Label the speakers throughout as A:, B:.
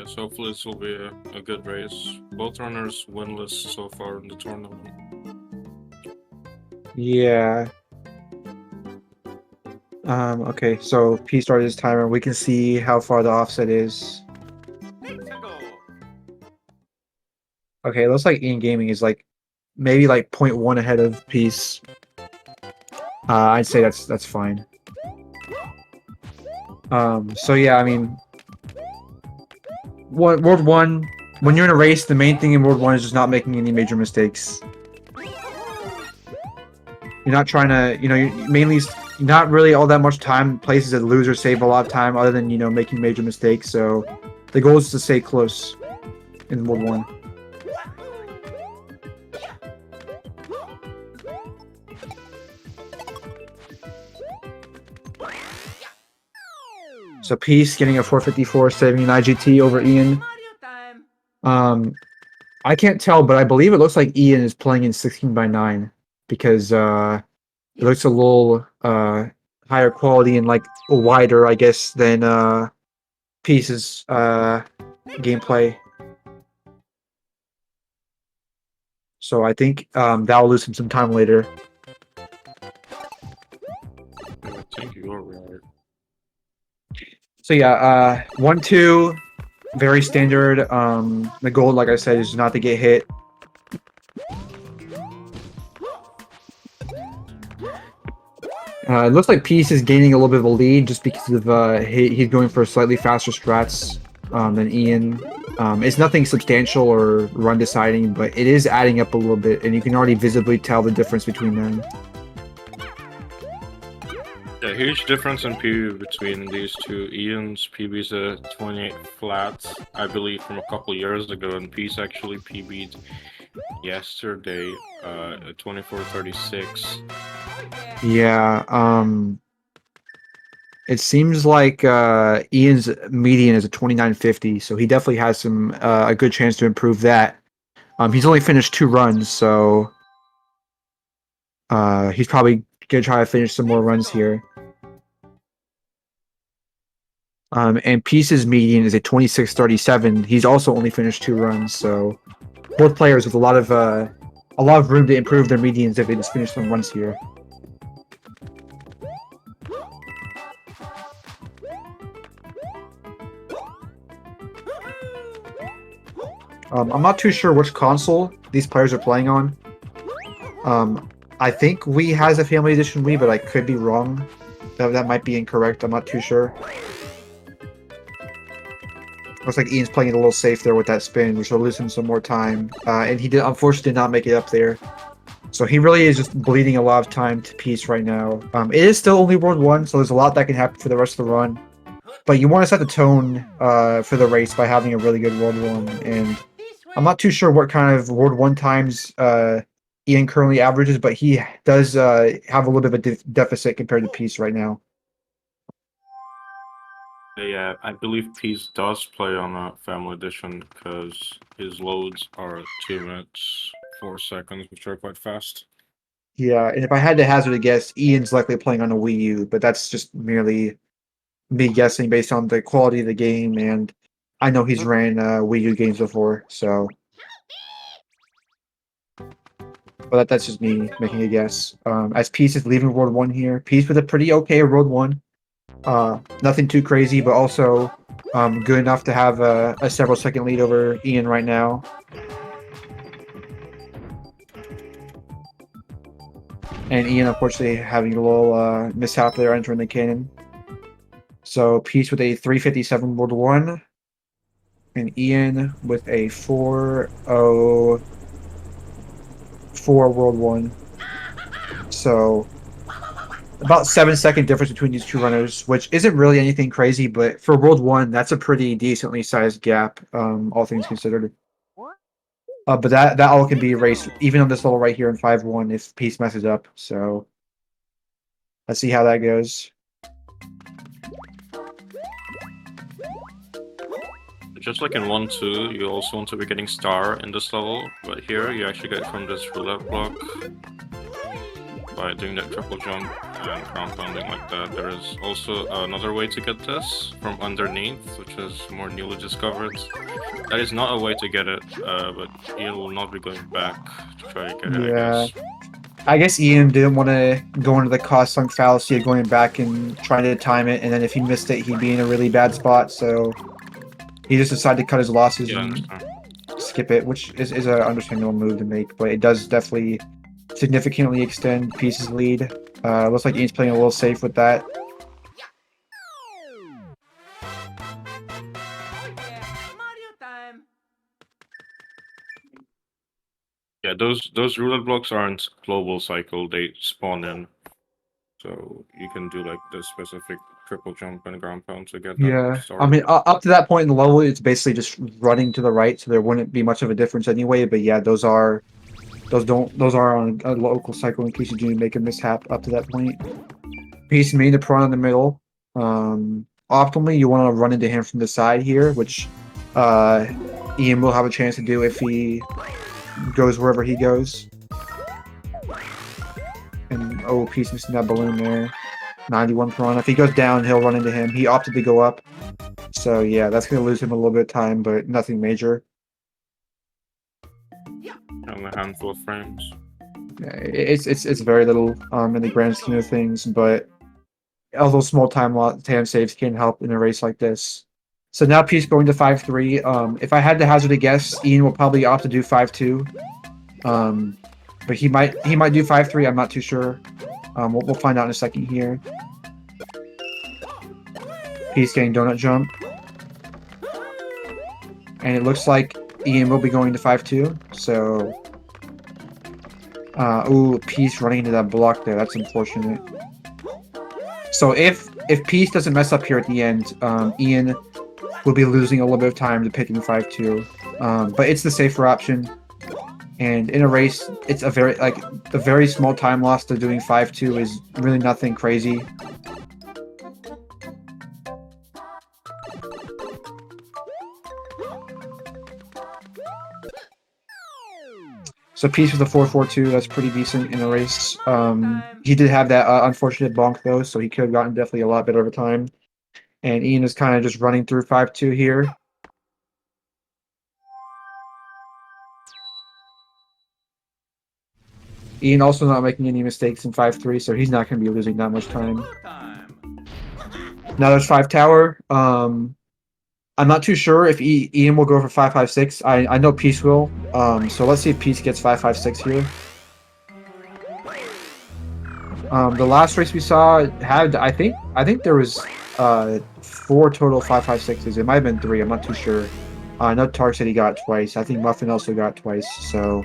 A: guys. Hopefully this will be a good race. Both runners winless so far in the tournament.
B: Yeah. Okay, so P started his timer. We can see how far the offset is. Okay, it looks like Ian Gaming is like maybe like 0.1 ahead of Peace. I'd say that's fine. So yeah, I mean, World 1, when you're in a race, the main thing in World 1 is just not making any major mistakes. You're not trying to, you're mainly not really all that much time. Places that losers save a lot of time other than, making major mistakes. So the goal is to stay close in World 1. So Peace getting a 454, saving an IGT over Ian. I can't tell, but I believe it looks like Ian is playing in 16:9 because it looks a little higher quality and like wider, I guess, than Peace's gameplay. So I think that'll lose him some time later.
A: I think you're right.
B: So yeah, 1-2, very standard. The goal, like I said, is not to get hit. It looks like Peace is gaining a little bit of a lead just because of he's going for slightly faster strats than Ian. It's nothing substantial or run deciding, but it is adding up a little bit, and you can already visibly tell the difference between them.
A: Yeah, huge difference in PB between these two. Ian's PB's a 28 flat, I believe, from a couple years ago, and Peace actually PB'd yesterday at 24:36.
B: Yeah, it seems like Ian's median is a 29.50, so he definitely has some a good chance to improve that. He's only finished 2 runs, so he's probably gonna try to finish some more runs here. And Peace's median is a 26.37. He's also only finished 2 runs, so both players with a lot of room to improve their medians if they just finish some runs here. I'm not too sure which console these players are playing on. I think Wii has a Family Edition Wii, but I could be wrong. That might be incorrect. I'm not too sure. Looks like Ian's playing it a little safe there with that spin, which will lose him some more time. And he unfortunately did not make it up there. So he really is just bleeding a lot of time to Peace right now. It is still only World 1, so there's a lot that can happen for the rest of the run. But you want to set the tone for the race by having a really good World 1. And I'm not too sure what kind of World 1 times Ian currently averages, but he does have a little bit of a deficit compared to Peace right now.
A: Yeah, I believe Peace does play on a Family Edition because his loads are 2 minutes 4 seconds, which are quite fast.
B: Yeah, and if I had to hazard a guess, Ian's likely playing on a Wii U, but that's just merely me guessing based on the quality of the game, and I know he's ran Wii U games before, so. But that's just me making a guess. As Peace is leaving World 1 here, Peace with a pretty okay World 1. Nothing too crazy, but also good enough to have a several second lead over Ian right now. And Ian, unfortunately, having a little mishap there entering the cannon. So Peace with a 357 World 1. And Ian with a 404 World 1. So about 7-second difference between these two runners, which isn't really anything crazy, but for World 1, that's a pretty decently sized gap, all things considered. But that all can be erased, even on this level right here in 5-1 if Peace messes up. So let's see how that goes.
A: Just like in 1-2, you also want to be getting star in this level, but here you actually get from this roulette block. by doing that triple jump and ground pounding like that. There is also another way to get this from underneath, which is more newly discovered. That is not a way to get it, but Ian will not be going back to try to get it, I guess.
B: I guess Ian didn't want to go into the cost sunk fallacy of going back and trying to time it, and then if he missed it, he'd be in a really bad spot, so he just decided to cut his losses and skip it, which is an understandable move to make, but it does definitely significantly extend Peace's lead. Looks like Ian's playing a little safe with that.
A: Yeah, those roulette blocks aren't global cycle, they spawn in. So you can do like the specific triple jump and ground pound to get them started.
B: I mean, up to that point in the level, it's basically just running to the right, so there wouldn't be much of a difference anyway, but yeah, those are on a local cycle in case you do make a mishap up to that point. Peace made the prawn in the middle. Optimally, you want to run into him from the side here, which Ian will have a chance to do if he goes wherever he goes. And oh, Peace missing that balloon there. 91 prawn. If he goes down, he'll run into him. He opted to go up. So yeah, that's going to lose him a little bit of time, but nothing major.
A: And a handful of frames.
B: Yeah, it's very little in the grand scheme of things, but although small time saves can help in a race like this. So now Peace going to 5-3. If I had to hazard a guess, Ian will probably opt to do 5-2. But he might do 5-3. I'm not too sure. We'll find out in a second here. Peace getting donut jump, and it looks like Ian will be going to 5-2. So, ooh, Peace running into that block there. That's unfortunate. So if Peace doesn't mess up here at the end, Ian will be losing a little bit of time to picking 5-2. But it's the safer option. And in a race, it's a very small time loss to doing 5-2 is really nothing crazy. So Peace with a 4-4-2, that's pretty decent in a race. He did have that unfortunate bonk though, so he could have gotten definitely a lot better over time. And Ian is kind of just running through 5-2 here. Ian also not making any mistakes in 5-3, so he's not going to be losing that much time. Now there's 5 tower. I'm not too sure if Ian will go for 5-5-6. I know Peace will. So let's see if Peace gets 5-5-6 here. The last race we saw had I think there was 4 total 5-5-6s. It might have been 3. I'm not too sure. I know Tark said he got it twice. I think Muffin also got it twice. So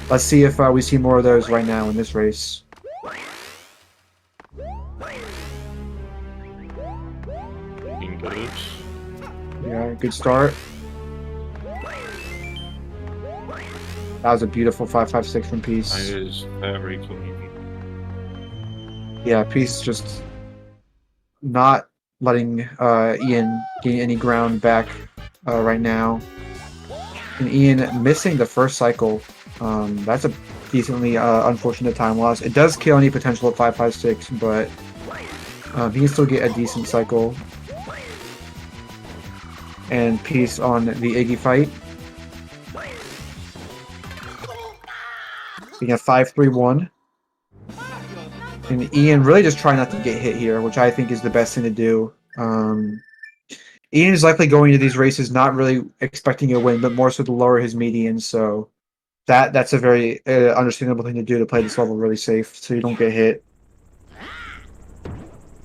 B: let's see if we see more of those right now in this race. Yeah, good start. That was a beautiful 5-5-6 from Peace.
A: That is very clean.
B: Yeah, Peace just not letting Ian gain any ground back right now. And Ian missing the first cycle. That's a decently unfortunate time loss. It does kill any potential of 5-5-6, but he can still get a decent cycle. And Peace on the Iggy fight. We got 5-3-1. And Ian really just trying not to get hit here, which I think is the best thing to do. Ian is likely going to these races not really expecting a win, but more so to lower his median, so that's a very understandable thing to do to play this level really safe, so you don't get hit.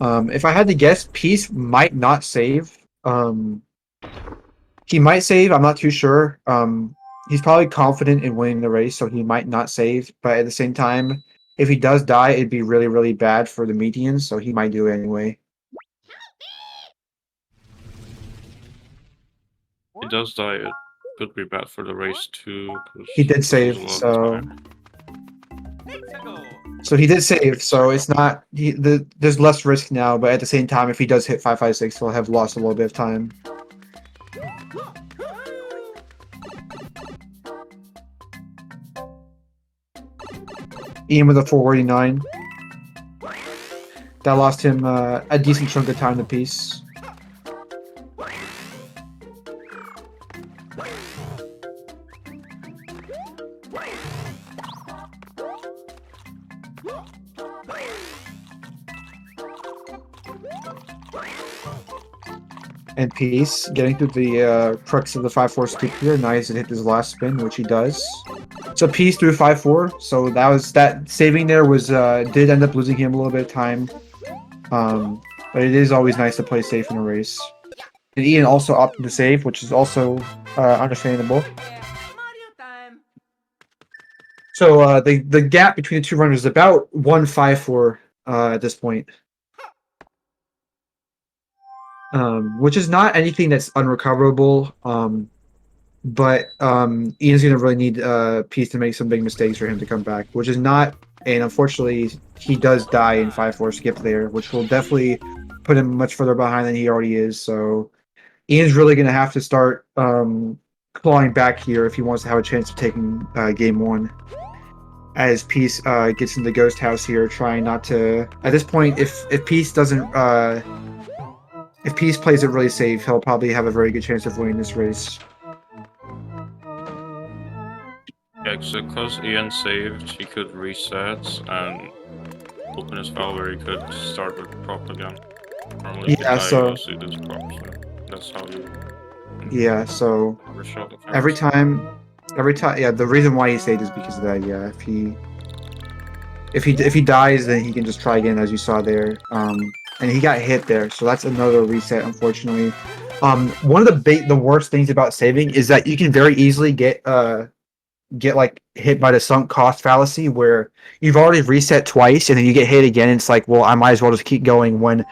B: If I had to guess, Peace might not save. He might save, I'm not too sure. He's probably confident in winning the race, so he might not save, but at the same time, if he does die, it'd be really, really bad for the median, so he might do it anyway.
A: He does die, it could be bad for the race too.
B: He did save, so... So he did save, so it's not... there's less risk now, but at the same time, if he does hit 5-5-6, he'll have lost a little bit of time. Ian with a 449. That lost him a decent chunk of time to piece. And Peace getting through the crux of the 5-4 skip here. Nice to hit his last spin, which he does. So Peace through 5-4. So that saving there was did end up losing him a little bit of time. But it is always nice to play safe in a race. And Ian also opted to save, which is also understandable. So the gap between the two runners is about 1-5-4 at this point. Which is not anything that's unrecoverable. But Ian's gonna really need Peace to make some big mistakes for him to come back, which is not. And unfortunately, he does die in 5-4 skip there, which will definitely put him much further behind than he already is. So Ian's really gonna have to start clawing back here if he wants to have a chance of taking game one. As Peace gets into Ghost House here, trying not to. At this point, if Peace doesn't. If Peace plays it really safe, he'll probably have a very good chance of winning this race.
A: Yeah, so because Ian saved, he could reset and open his file where he could start with prop again. Normally,
B: Yeah, so
A: this prop, so that's how you.
B: Yeah, so every time, yeah. The reason why he saved is because of that. Yeah, if he dies, then he can just try again, as you saw there. And he got hit there, so that's another reset, unfortunately. One of the worst things about saving is that you can very easily get like hit by the sunk cost fallacy, where you've already reset twice and then you get hit again. And it's like, well, I might as well just keep going, when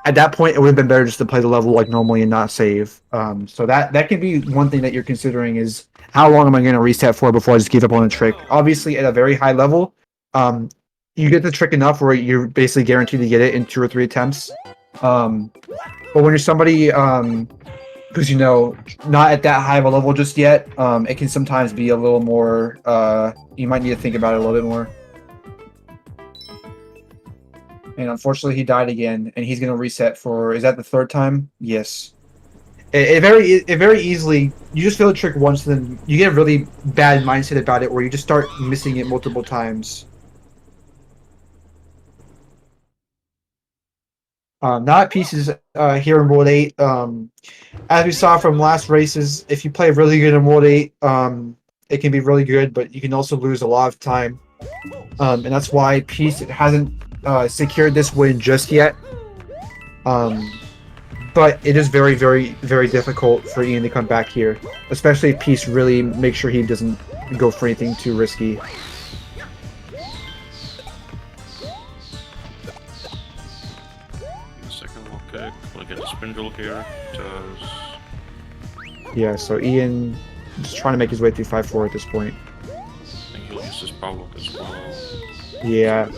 B: at that point it would have been better just to play the level like normally and not save. So that can be one thing that you're considering, is how long am I going to reset for before I just give up on the trick. Obviously, at a very high level, you get the trick enough where you're basically guaranteed to get it in 2 or 3 attempts. But when you're somebody who's, not at that high of a level just yet, it can sometimes be a little more, you might need to think about it a little bit more. And unfortunately, he died again, and he's going to reset for, is that the 3rd time? Yes. It very easily, you just fail the trick once, and then you get a really bad mindset about it, where you just start missing it multiple times. Not pieces here in World 8. As we saw from last races, if you play really good in World 8, it can be really good, but you can also lose a lot of time. And that's why Peace hasn't secured this win just yet. But it is very, very, very difficult for Ian to come back here, especially if Peace really makes sure he doesn't go for anything too risky.
A: Get a spindle here.
B: Yeah, so Ian just trying to make his way through 5-4 at this point.
A: I think he'll use his power as well.
B: Yeah.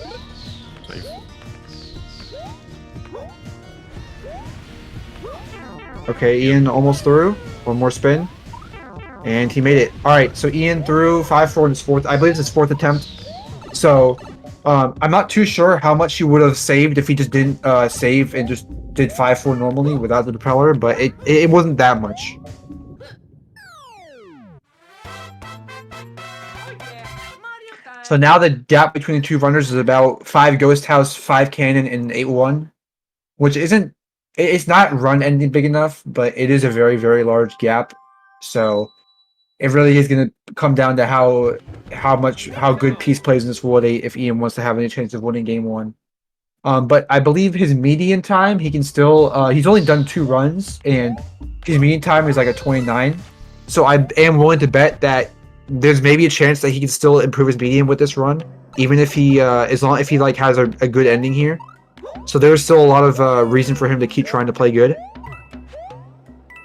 A: Safe.
B: Okay, Ian almost through. One more spin. And he made it. Alright, so Ian threw 5-4 in his 4th. I believe it's his 4th attempt. So, I'm not too sure how much he would have saved if he just didn't save and just did 5-4 normally without the propeller, but it wasn't that much. So now the gap between the two runners is about 5 Ghost House, 5 Cannon, and 8-1, which isn't, it's not run ending big enough, but it is a very, very large gap. So it really is going to come down to how good Peace plays in this World 8 if Ian wants to have any chance of winning game 1. But I believe his median time, he can still, he's only done 2 runs, and his median time is like a 29. So I am willing to bet that there's maybe a chance that he can still improve his median with this run, even if he, if he like has a good ending here. So there's still a lot of reason for him to keep trying to play good.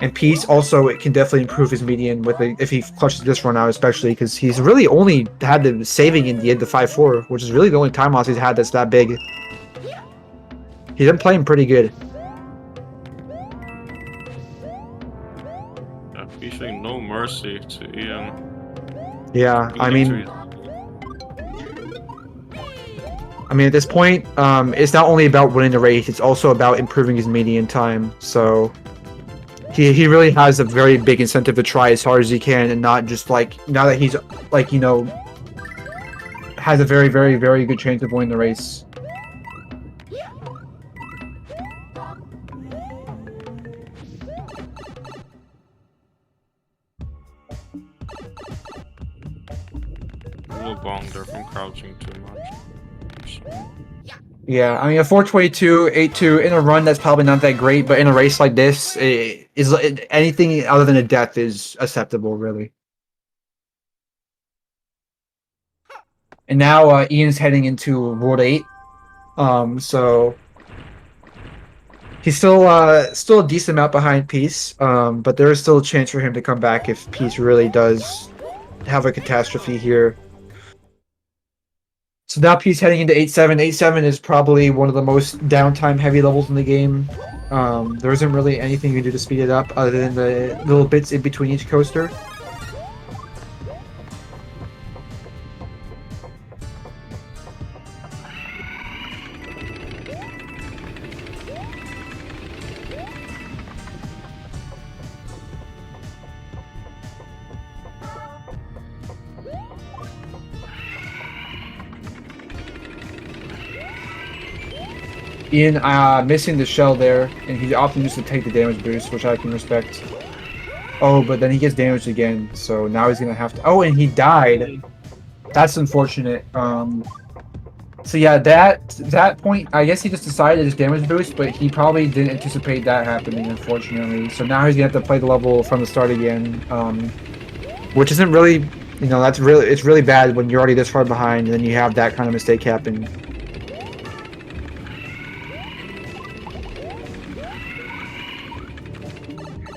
B: And Peace also, it can definitely improve his median with if he clutches this run out, especially because he's really only had the saving in the end of 5-4, which is really the only time loss he's had that's that big. He's been playing pretty good.
A: Yeah, Peace showing no mercy to Ian.
B: Yeah, I mean, I mean, at this point, it's not only about winning the race; it's also about improving his median time. So he really has a very big incentive to try as hard as he can, and not just like now that he's like has a very very good chance of winning the race.
A: A little bong there from crouching too much. So,
B: Yeah, I mean, a 422, 8-2 in a run, that's probably not that great, but in a race like this, anything other than a death is acceptable, really. And now Ian's heading into World 8, so he's still a decent amount behind Peace, but there is still a chance for him to come back if Peace really does have a catastrophe here. So now Peace heading into 8-7. 8-7 is probably one of the most downtime heavy levels in the game. There isn't really anything you can do to speed it up other than the little bits in between each coaster. Ian missing the shell there, and he often used to take the damage boost, which I can respect. Oh, but then he gets damaged again, so now he's gonna have to. Oh, and he died. That's unfortunate. So yeah, that point, I guess he just decided his damage boost, but he probably didn't anticipate that happening, unfortunately. So now he's gonna have to play the level from the start again, which isn't really, it's really bad when you're already this far behind and then you have that kind of mistake happen.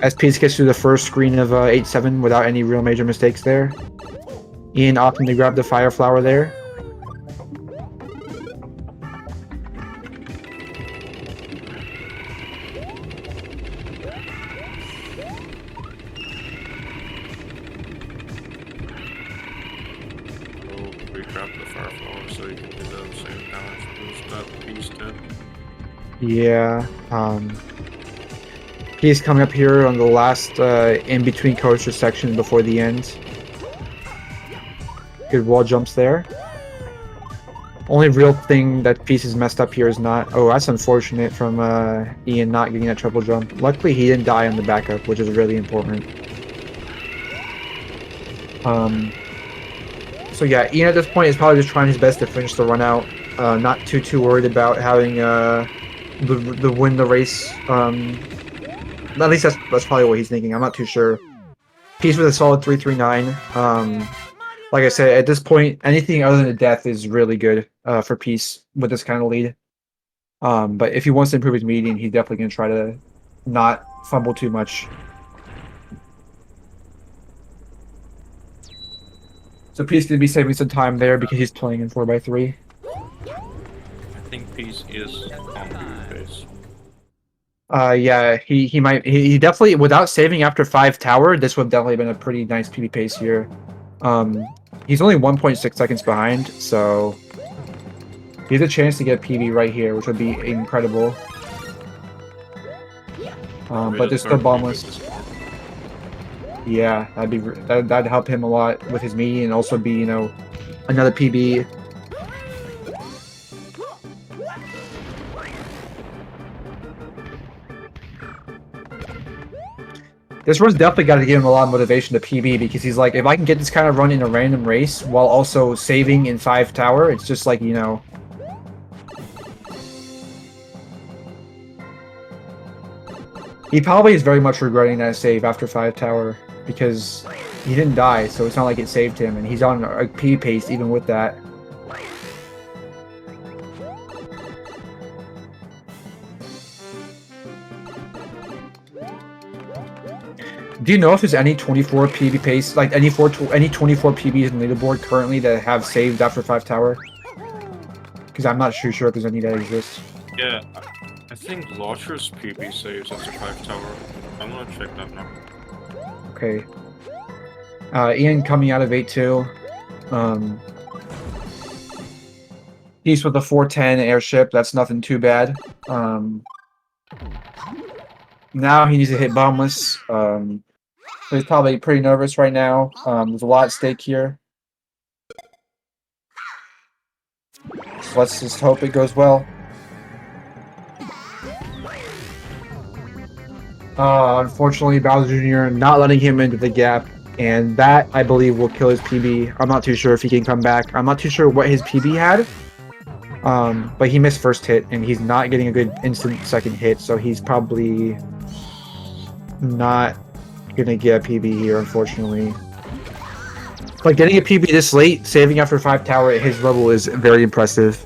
B: As Peace gets through the first screen of 8-7 without any real major mistakes there. Ian opting to grab the Fire Flower there.
A: we grab the Fire Flower so you can do the same damage boost that Peace did.
B: Yeah, He's coming up here on the last in-between coaster section before the end. Good wall jumps there. Only real thing that Peace is messed up here is not... Oh, that's unfortunate from Ian not getting that triple jump. Luckily, he didn't die on the backup, which is really important. So yeah, Ian at this point is probably just trying his best to finish the run out. Not too worried about having the win the race. At least that's probably what he's thinking. I'm not too sure. Peace with a solid 339. Like I said, at this point, anything other than a death is really good for Peace with this kind of lead. But if he wants to improve his median, he's definitely going to try to not fumble too much. So Peace going to be saving some time there because he's playing in 4x3.
A: I think Peace is on the base.
B: Yeah, he definitely, without saving after 5 tower, this would have definitely been a pretty nice PB pace here. He's only 1.6 seconds behind, so he has a chance to get a PB right here, which would be incredible. But there's still bombless. Yeah, that'd help him a lot with his median and also be, another PB. This run's definitely got to give him a lot of motivation to PB because he's like, if I can get this kind of run in a random race while also saving in 5 tower, it's just like, He probably is very much regretting that save after 5 tower because he didn't die, so it's not like it saved him, and he's on a PB pace even with that. Do you know if there's any 24 PB pace, like any 24 PBs in the leaderboard currently that have saved after 5 tower? Because I'm not sure if there's any that exist.
A: Yeah, I think Launcher's PB saves after 5 tower. I'm gonna check that now.
B: Okay. Ian coming out of 8-2. Peace with a 410 airship. That's nothing too bad. Now he needs to hit bombless. He's probably pretty nervous right now. There's a lot at stake here. So let's just hope it goes well. Unfortunately, Bowser Jr. not letting him into the gap, and that, I believe, will kill his PB. I'm not too sure if he can come back. I'm not too sure what his PB had, but he missed first hit, and he's not getting a good instant second hit, so he's probably not gonna get a PB here, unfortunately. But getting a PB this late, saving after 5 tower at his level is very impressive.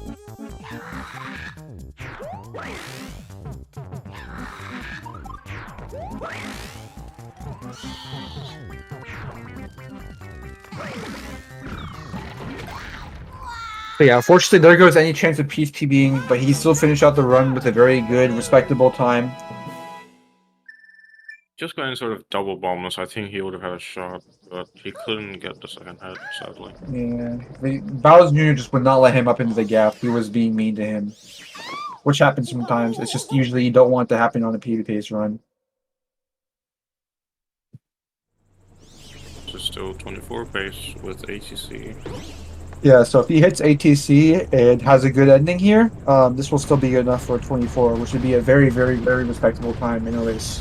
B: But yeah, unfortunately, there goes any chance of Peace PBing, but he still finished out the run with a very good, respectable time.
A: Just going sort of double bombless, I think he would have had a shot, but he couldn't get the second hit, sadly.
B: Yeah, Bowser Jr. just would not let him up into the gap. He was being mean to him, which happens sometimes. It's just usually you don't want it to happen on a PvP run.
A: So still 24 pace with ATC.
B: Yeah, so if he hits ATC and has a good ending here, this will still be good enough for 24, which would be a very, very, very respectable time in a race.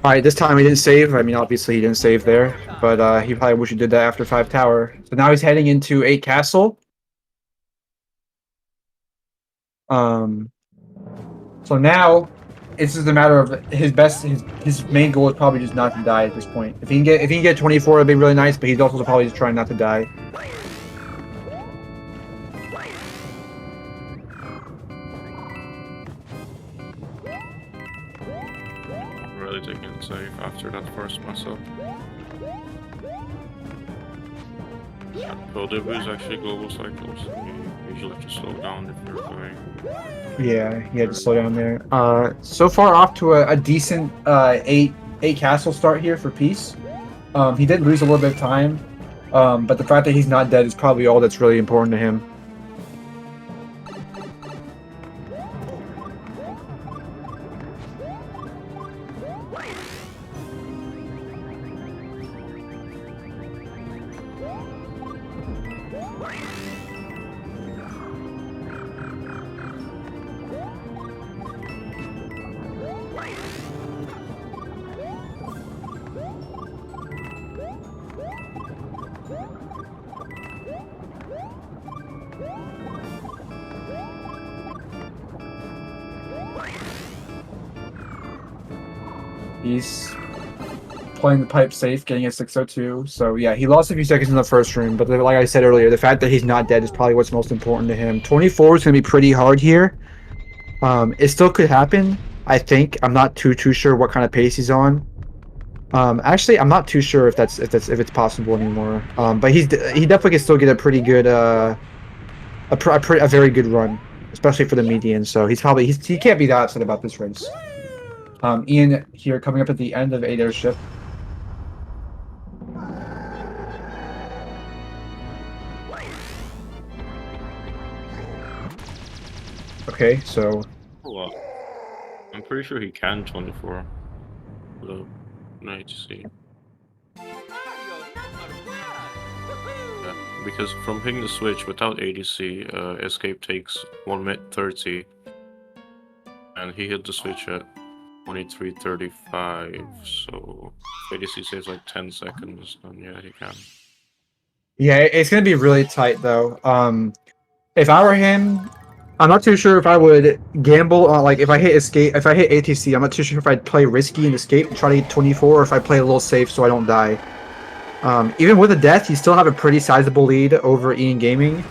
B: Alright, this time he didn't save. I mean, obviously he didn't save there, but he probably wish he did that after 5 tower. So now he's heading into 8 castle. So now it's just a matter of his main goal is probably just not to die at this point. If he can get 24, it'd be really nice, but he's also probably just trying not to die.
A: Really taking it safe after that first mess up. Builder is actually global cycles, so you usually have to slow down if you're going.
B: Yeah, he had to slow down there. So far off to a decent 8 castle start here for Peace. He did lose a little bit of time, but the fact that he's not dead is probably all that's really important to him. He's playing the pipe safe, getting a 602. So yeah, he lost a few seconds in the first room, but like I said earlier, the fact that he's not dead is probably what's most important to him. 24 is going to be pretty hard here. It still could happen, I think. I'm not too sure what kind of pace he's on. Actually, I'm not too sure if it's possible anymore. But he definitely can still get a pretty good a very good run, especially for the median. So he can't be that upset about this race. Ian here coming up at the end of 8 airship. Okay, so
A: Well, I'm pretty sure he can 24. Although, nice to see. Yeah, because from hitting the switch without ADC, escape takes 1 minute 30, and he hit the switch at 23:35. So ADC saves like 10 seconds. Then yeah, he can.
B: yeah, it's gonna be really tight though. If I were him, I'm not too sure if I would gamble on, like, if I hit ATC, I'm not too sure if I'd play risky and escape and try to get 24, or if I play a little safe so I don't die. Even with a death, you still have a pretty sizable lead over Ian Gaming.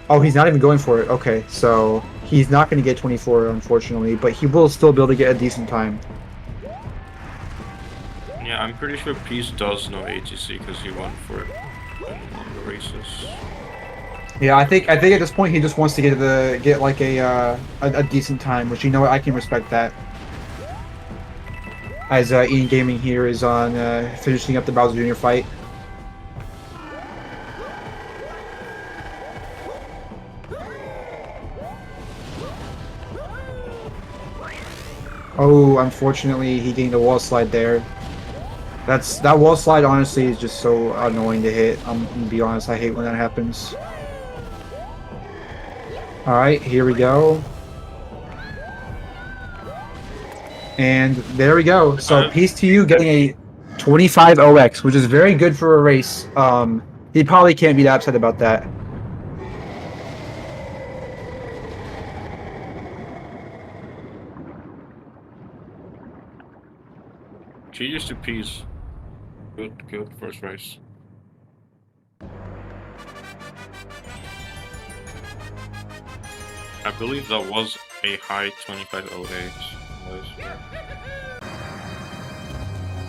B: Oh, he's not even going for it. Okay, so he's not going to get 24, unfortunately, but he will still be able to get a decent time.
A: Yeah, I'm pretty sure Peace does know ATC because he went for it in one of the races.
B: Yeah, I think at this point he just wants to get like a decent time, which you know what, I can respect that. As Ian Gaming here is on finishing up the Bowser Jr. fight. Oh, unfortunately, he gained a wall slide there. That wall slide honestly is just so annoying to hit. I'm gonna be honest, I hate when that happens. All right, here we go. And there we go. So peace2u getting a 25 OX, which is very good for a race. He probably can't be that upset about that.
A: GG's to Peace. Good first race. I believe that was a high 25 OH.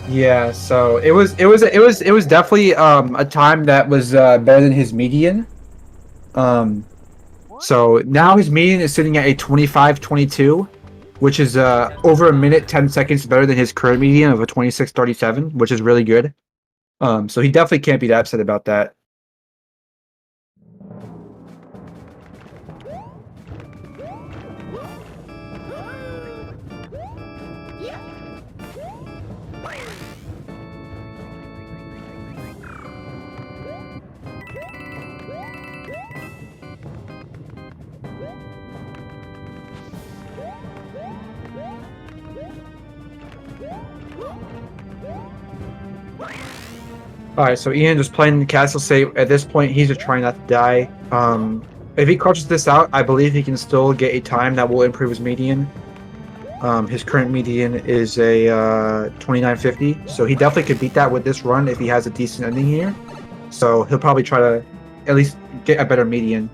B: Yeah, so it was definitely a time that was better than his median. So now his median is sitting at a 25-22, which is over a minute 10 seconds better than his current median of a 26-37, which is really good. So he definitely can't be that upset about that. Alright, so Ian just playing the castle save. At this point, he's just trying not to die. If he crutches this out, I believe he can still get a time that will improve his median. His current median is a 29.50, so he definitely could beat that with this run if he has a decent ending here. So he'll probably try to at least get a better median.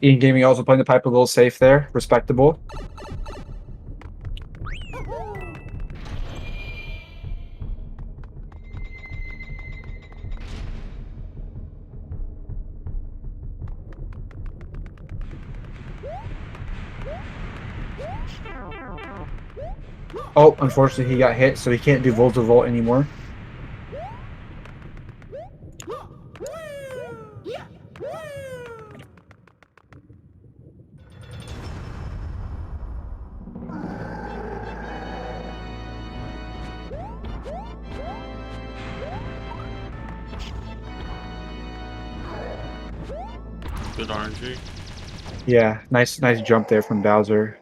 B: Ian Gaming also playing the pipe a little safe there. Respectable. Oh, unfortunately he got hit, so he can't do Volt to Volt anymore.
A: Good RNG.
B: Yeah, nice jump there from Bowser.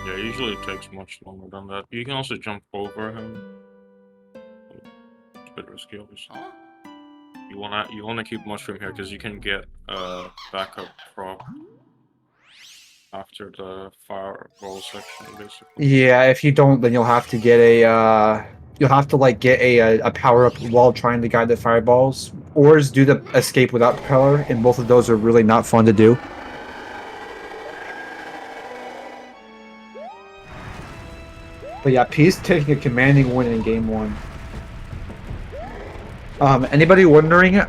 A: Yeah, usually it takes much longer than that. You can also jump over him. It's a bit risky, obviously. You wanna keep mushroom here because you can get a backup prop after the fireball section, basically.
B: Yeah, if you don't, then you'll have to get you'll have to like get a power up while trying to guide the fireballs, or do the escape without power, and both of those are really not fun to do. But yeah, Peace taking a commanding win in game 1. Anybody wondering, in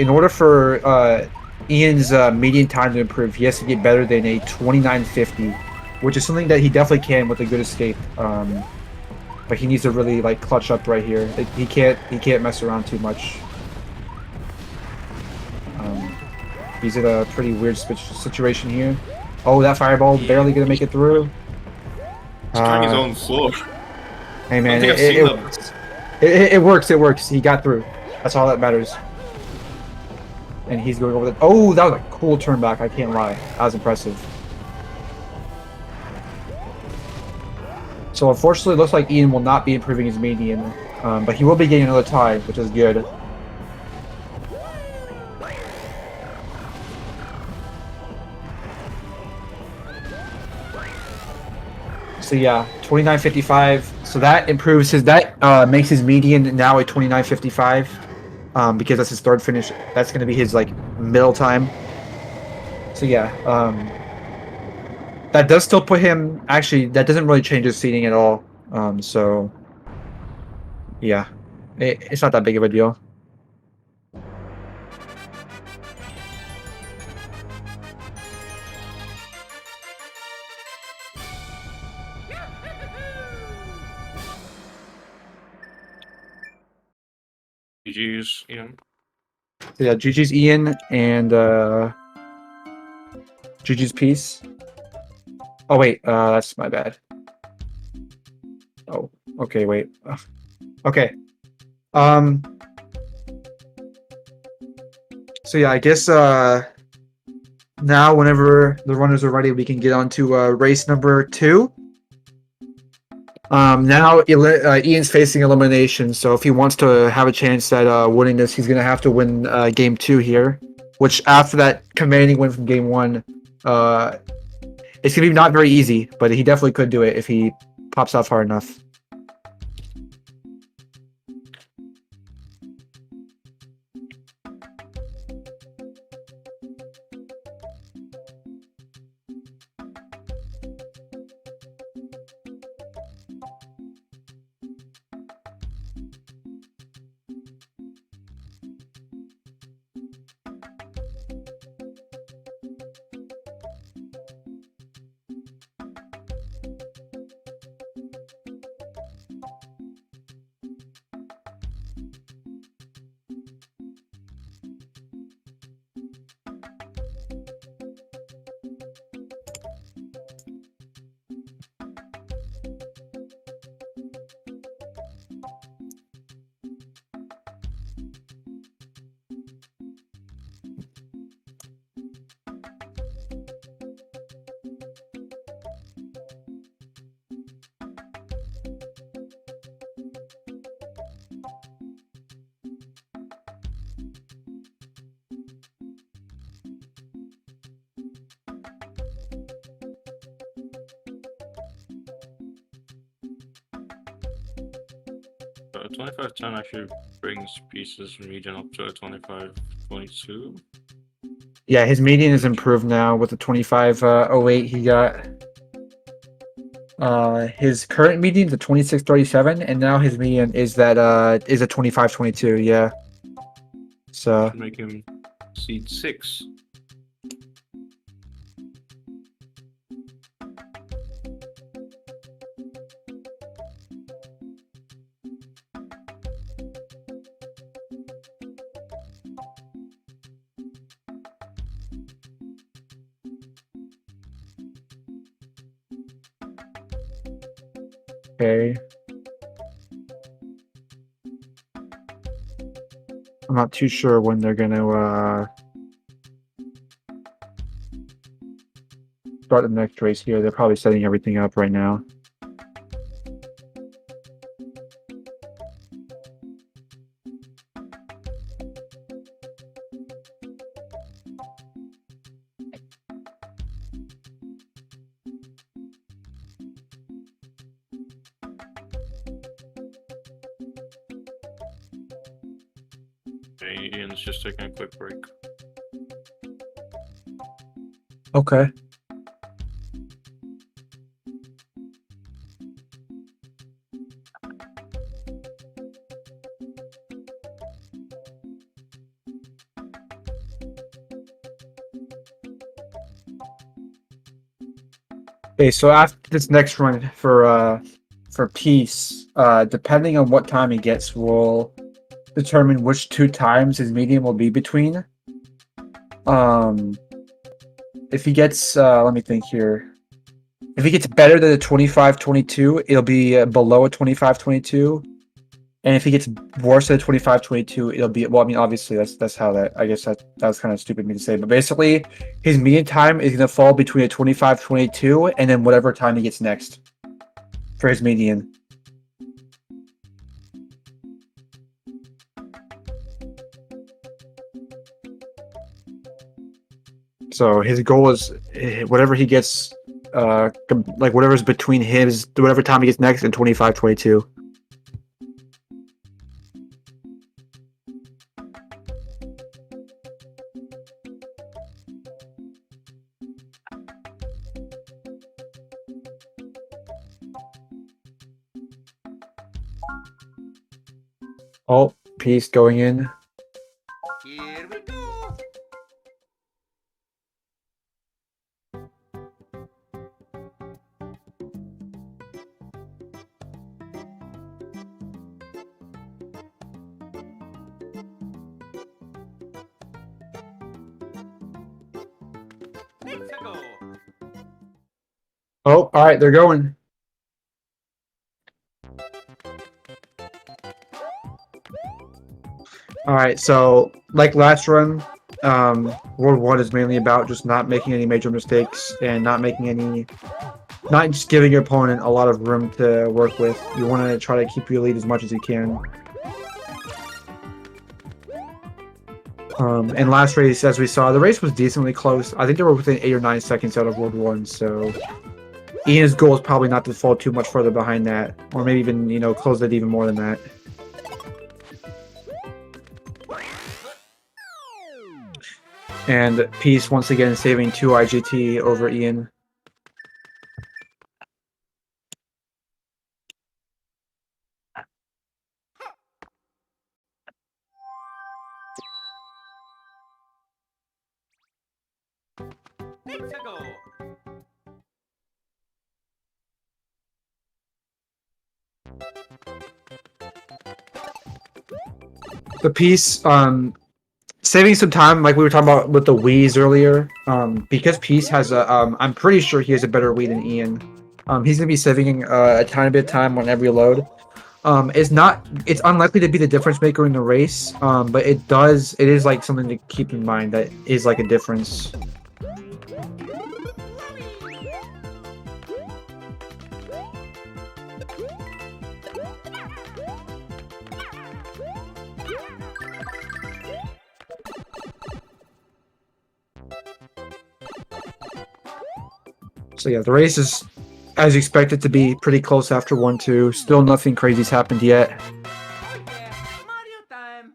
B: order for Ian's median time to improve, he has to get better than a 29.50, which is something that he definitely can with a good escape. But he needs to really like clutch up right here. He can't mess around too much. He's in a pretty weird situation here. Oh, that fireball barely gonna make it through.
A: He's trying his own floor.
B: Hey man,
A: I think I've seen that.
B: It works. He got through. That's all that matters. and he's going over the. Oh, that was a cool turn back. I can't lie. That was impressive. So unfortunately, it looks like Ian will not be improving his median, but he will be getting another tie, which is good. So yeah, 29.55. So that improves his. That makes his median now a 29.55, because that's his third finish. That's going to be his like middle time. So yeah, that does still put him. Actually, that doesn't really change his seating at all. So yeah, it's not that big of a deal.
A: GG's, Ian.
B: So yeah, GG's Ian and GG's Peace. Oh wait, that's my bad. Oh, okay, wait. Okay. So yeah, I guess now whenever the runners are ready, we can get on to race number 2. Now Ian's facing elimination, so if he wants to have a chance at winning this, he's gonna have to win game 2 here. Which after that commanding win from game 1, it's gonna be not very easy, but he definitely could do it if he pops off hard enough.
A: A 25.10 actually brings Pieces median up to a 25.22.
B: Yeah, his median is improved now with the 25.08 he got. His current median is a 26.37, and now his median is that is a 25.22. Yeah. So
A: Should make him seed 6.
B: okay. I'm not too sure when they're gonna start the next race here. They're probably setting everything up right now.
A: Okay, Ian's just taking a quick break.
B: Okay. Okay, so after this next run for Peace, depending on what time he gets, will determine which 2 times his median will be between. If he gets, let me think here. If he gets better than a 25.22, it'll be below a 25.22. And if he gets worse than 25-22, it'll be, well, I mean, obviously that's how that, I guess that was kind of stupid of me to say, but basically his median time is going to fall between a 25-22 and then whatever time he gets next for his median. So his goal is whatever he gets, like whatever's between his, whatever time he gets next and 25-22. Oh, Peace going in.
C: Here we go. Let's go.
B: Oh, all right, they're going. All right, so like last run, World 1 is mainly about just not making any major mistakes and not just giving your opponent a lot of room to work with. You want to try to keep your lead as much as you can. And last race, as we saw, the race was decently close. I think they were within 8 or 9 seconds out of World 1, so Ian's goal is probably not to fall too much further behind that, or maybe even, you know, close it even more than that. And Peace once again saving 2 IGT over Ian.
C: Let's go.
B: The Peace, saving some time, like we were talking about with the Wii's earlier, because Peace has a, I'm pretty sure he has a better Wii than Ian. He's gonna be saving a tiny bit of time on every load. It's unlikely to be the difference maker in the race, but it is like something to keep in mind that is like a difference. So yeah, the race is, as expected, to be pretty close after 1-2. Still nothing crazy's happened yet.
C: Oh yeah, Mario time.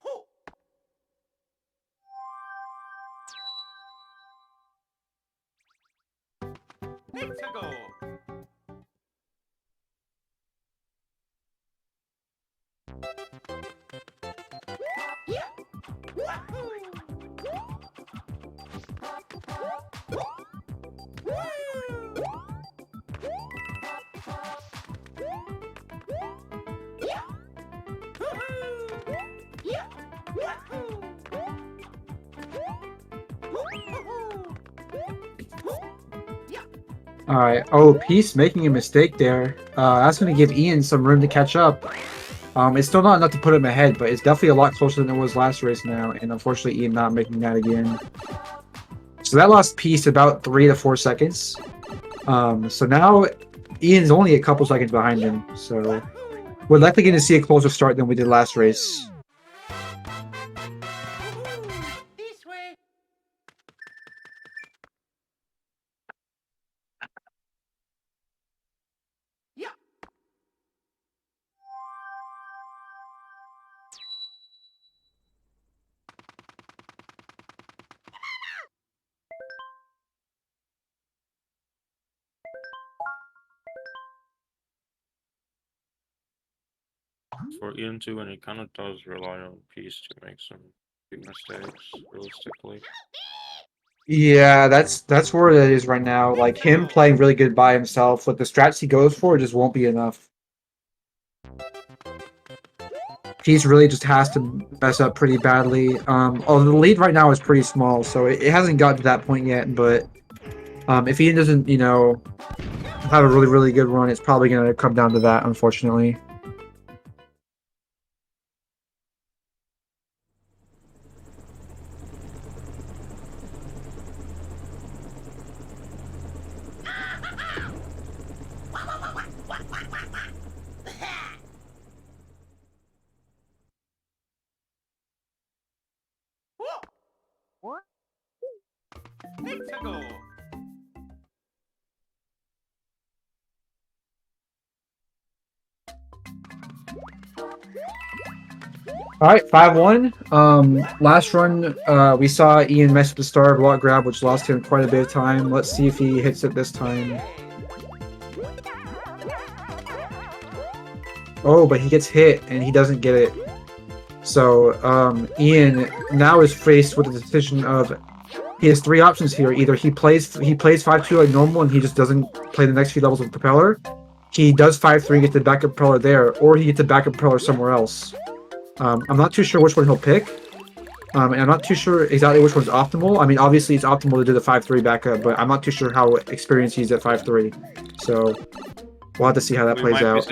C: Ho. Let's go.
B: Alright, oh, Peace making a mistake there. That's going to give Ian some room to catch up. It's still not enough to put him ahead, but it's definitely a lot closer than it was last race now, and unfortunately Ian not making that again. So that lost Peace about 3 to 4 seconds. So now Ian's only a couple seconds behind him, so we're likely going to see a closer start than we did last race.
C: This way. Yeah.
A: For Ian too, and he kind of does rely on Peace to make some big mistakes, realistically.
B: Yeah, that's where it is right now. Like, him playing really good by himself, with the strats he goes for, just won't be enough. Peace really just has to mess up pretty badly. Although the lead right now is pretty small, so it hasn't gotten to that point yet, but If Ian doesn't, you know, have a really good run, it's probably going to come down to that, unfortunately.
C: Let's go.
B: All right, 5-1. Last run, we saw Ian mess with the star block grab, which lost him quite a bit of time. Let's see if he hits it this time. Oh, but he gets hit and he doesn't get it. So Ian now is faced with the decision of he has 3 options here. Either he plays 5-2 like normal and he just doesn't play the next few levels of propeller. He does 5-3, gets the backup propeller there, or he gets the backup propeller somewhere else. I'm not too sure which one he'll pick. And I'm not too sure exactly which one's optimal. I mean, obviously it's optimal to do the 5-3 backup, but I'm not too sure how experienced he's at 5-3. So we'll have to see how that plays out.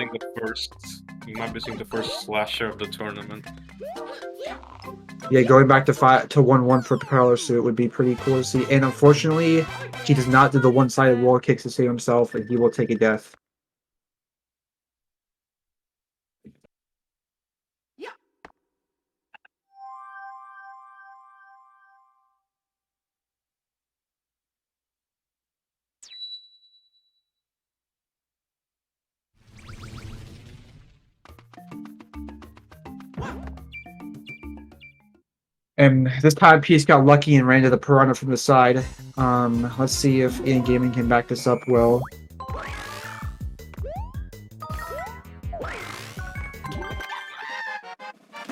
A: We might be seeing the first slasher of the tournament.
B: Yeah, going back to 1-1 for propeller suit would be pretty cool to see. And unfortunately, he does not do the one-sided wall kicks to save himself, and he will take a death. And this time, Peace got lucky and ran to the Piranha from the side. Let's see if iangaming can back this up well.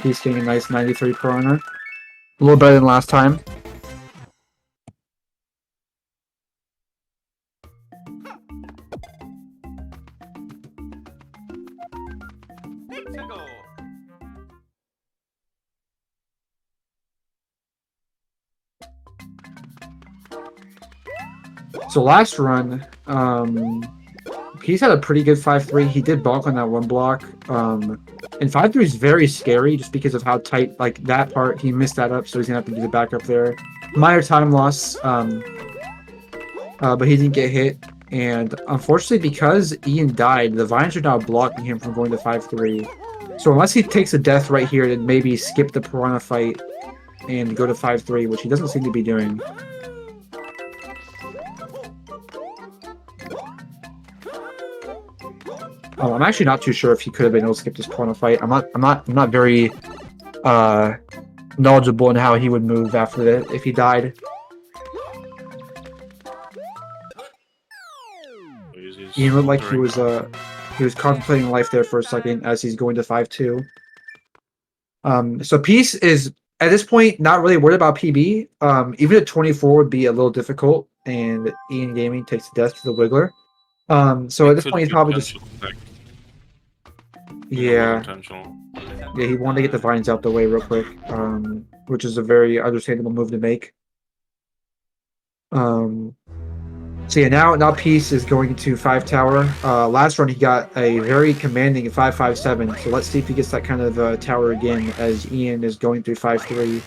B: Peace getting a nice 93 Piranha. A little better than last time.
C: Let's go.
B: So last run, Peace had a pretty good 5-3. He did bonk on that one block. And 5-3 is very scary just because of how tight, like that part, he missed that up, so he's gonna have to do the backup there. Minor time loss, but he didn't get hit. And unfortunately, because Ian died, the vines are now blocking him from going to 5-3. So unless he takes a death right here, then maybe skip the Piranha fight and go to 5-3, which he doesn't seem to be doing. I'm actually not too sure if he could have been able to skip this Piranha fight. I'm not very knowledgeable in how he would move after that if he died. Ian looked like he was contemplating life there for a second as he's going to 5-2. So Peace is at this point not really worried about PB. Even at 24 would be a little difficult, and iangaming takes the death to the Wiggler. So at this point he's probably just yeah, he wanted to get the vines out the way real quick, which is a very understandable move to make. So yeah, now Peace is going to 5 tower. Last run he got a very commanding 5-5-7. So let's see if he gets that kind of tower again as Ian is going through 5-3.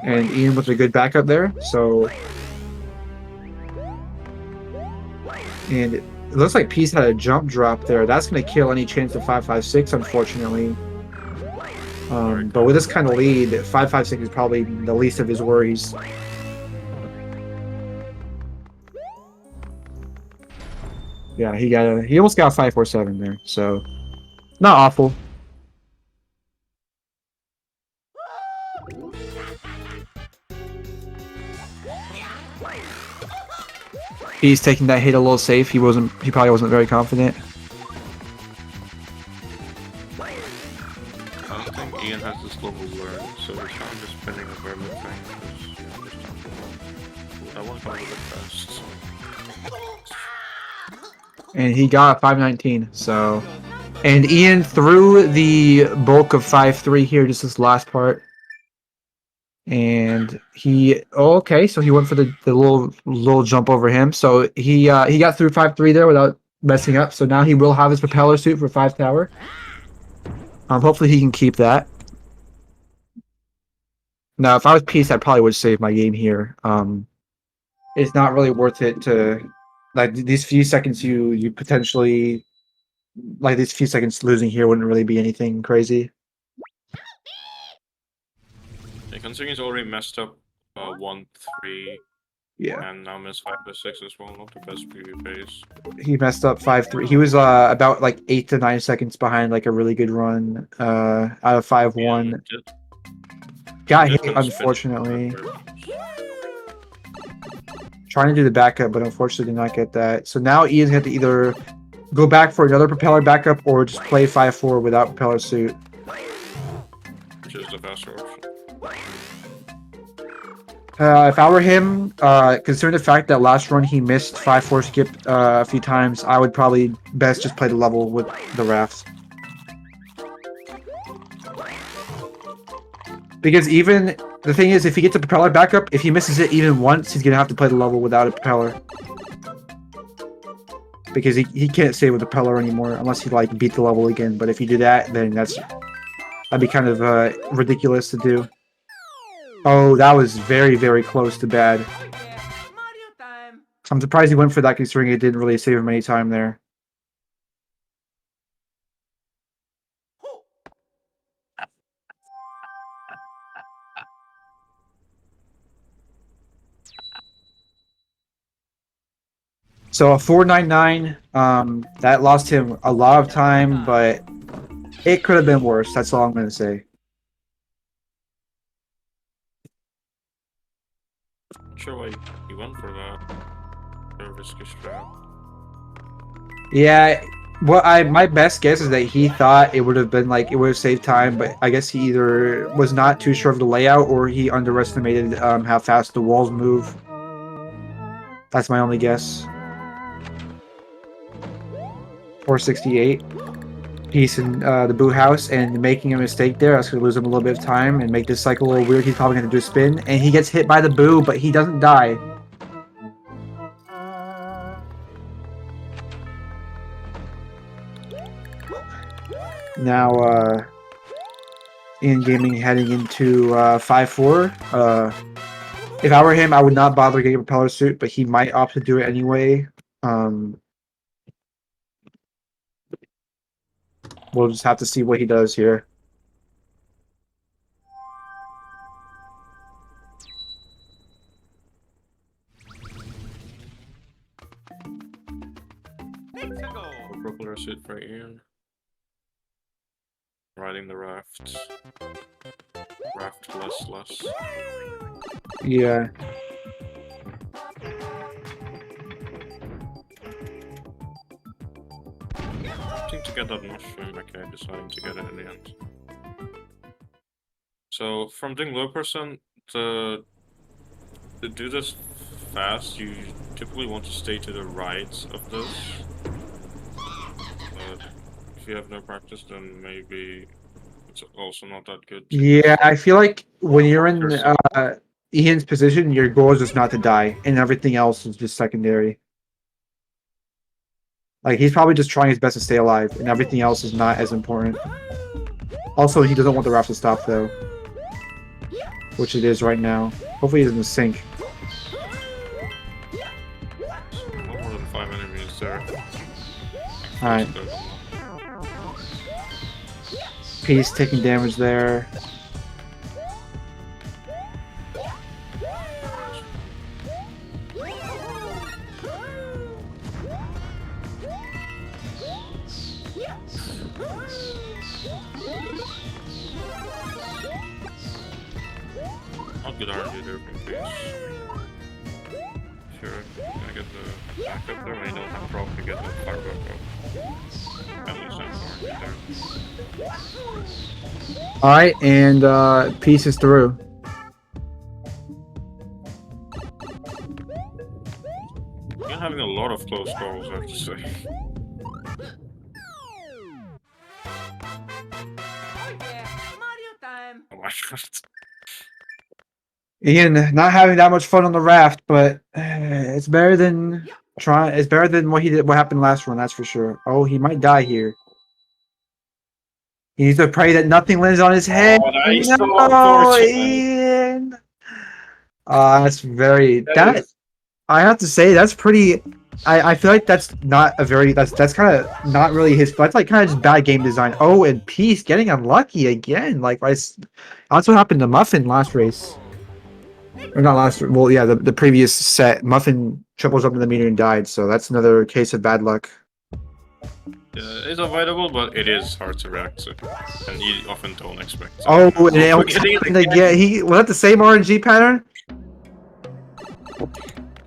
B: And Ian with a good backup there, so... And it looks like Peace had a jump drop there. That's going to kill any chance of 5-5-6, unfortunately. But with this kind of lead, 5-5-6 is probably the least of his worries. Yeah, he almost got 5-4-7 there, so... Not awful. He's taking that hit a little safe. He probably wasn't very confident.
A: I don't think Ian has this level learned, so he's kind of just spinning a very good thing. I want to go a bit fast.
B: And he got 5-19, so And Ian threw the bulk of 5-3 here, just this last part. And he okay, so he went for the little jump over him. So he got through 5-3 there without messing up. So now he will have his propeller suit for 5 tower. Hopefully he can keep that. Now, if I was Peace, I probably would save my game here. It's not really worth it to like these few seconds you potentially like these few seconds losing here wouldn't really be anything crazy.
A: Yeah, considering he's already messed up 1-3
B: Yeah,
A: and now missed 5-6 as well, not the best PvP pace.
B: he messed up 5-3. He was about like 8 to 9 seconds behind like a really good run out of 5-1. Got hit, unfortunately. Trying to do the backup, but unfortunately did not get that. So now Ian's going to either go back for another propeller backup or just play 5-4 without propeller suit.
A: Which is the faster option.
B: If I were him, considering the fact that last run he missed 5-4 skip a few times, I would probably best just play the level with the rafts. Because even the thing is, if he gets a propeller backup, if he misses it even once, he's gonna have to play the level without a propeller. Because he can't save with the propeller anymore unless he like beat the level again. But if you do that, then that'd be kind of ridiculous to do. Oh, that was very, very close to bad.
C: Mario time.
B: I'm surprised he went for that considering it didn't really save him any time there. So a 499, that lost him a lot of time, but it could have been worse. That's all I'm going to say.
A: Not sure why he went for that. Very risky strat.
B: Yeah, my best guess is that he thought it would have been like it would have saved time, but I guess he either was not too sure of the layout or he underestimated how fast the walls move. That's my only guess. 468. Peace in the Boo House, and making a mistake there, that's going to lose him a little bit of time and make this cycle a little weird. He's probably going to do a spin, and he gets hit by the Boo, but he doesn't die. Now, Ian Gaming heading into 5-4. If I were him, I would not bother getting a propeller suit, but he might opt to do it anyway. We'll just have to see what he does here.
C: Let's go.
A: Propeller suit for Ian. Riding the raft. Raft less.
B: Yeah.
A: Opting to get that mushroom, okay, deciding to get it in the end. So, from doing low percent, to do this fast, you typically want to stay to the right of this. But if you have no practice, then maybe it's also not that good.
B: Yeah, I feel like when you're in Ian's position, your goal is just not to die, and everything else is just secondary. Like, he's probably just trying his best to stay alive, and everything else is not as important. Also, he doesn't want the raft to stop, though. Which it is right now. Hopefully he doesn't sink.
A: Not more than 5 enemies there.
B: Alright. Peace taking damage there.
A: Not good RNG there from Peace. Sure, gonna get the backup there, and I don't probably get the fire backup. At least I'm RNG there.
B: Alright, and Peace is through.
A: You're having a lot of close calls, I have to say. Minecraft.
B: Ian not having that much fun on the raft, but it's better than trying. It's better than what he did. What happened last run, that's for sure. Oh, he might die here. He needs to pray that nothing lands on his head.
A: Oh, that is so
B: No,
A: unfortunate.
B: Ian. That's very
A: That is-
B: I have to say that's pretty. I feel like that's not a very that's kind of not really his. That's like kind of just bad game design. Oh, and Peace getting unlucky again. Like that's what happened to Muffin last race. Or not last. Well, yeah, the previous set, Muffin triples up in the meter and died. So that's another case of bad luck.
A: It's avoidable, but it is hard to react to, and you often don't expect.
B: Oh, and it almost happened again. He was that the same RNG pattern?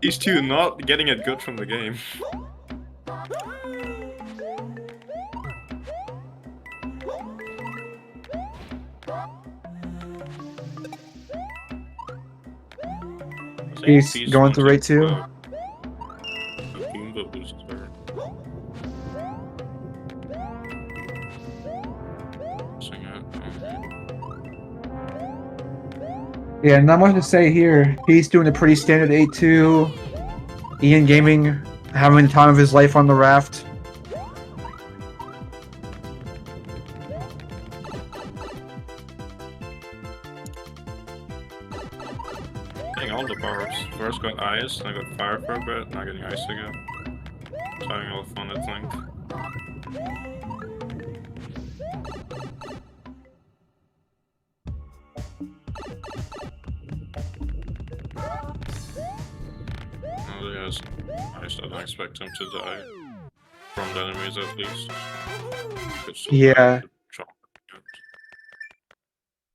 A: These two not getting it good from the game.
B: Peace going to rate 2. Yeah, not much to say here. He's doing a pretty standard 8-2. Ian Gaming having the time of his life on the raft.
A: Getting all the powers. First got ice, then I got fire for a bit, now getting ice again. So having a lot of fun, I think. Oh, yes. I don't expect him to die. From the enemies, at least.
B: Yeah.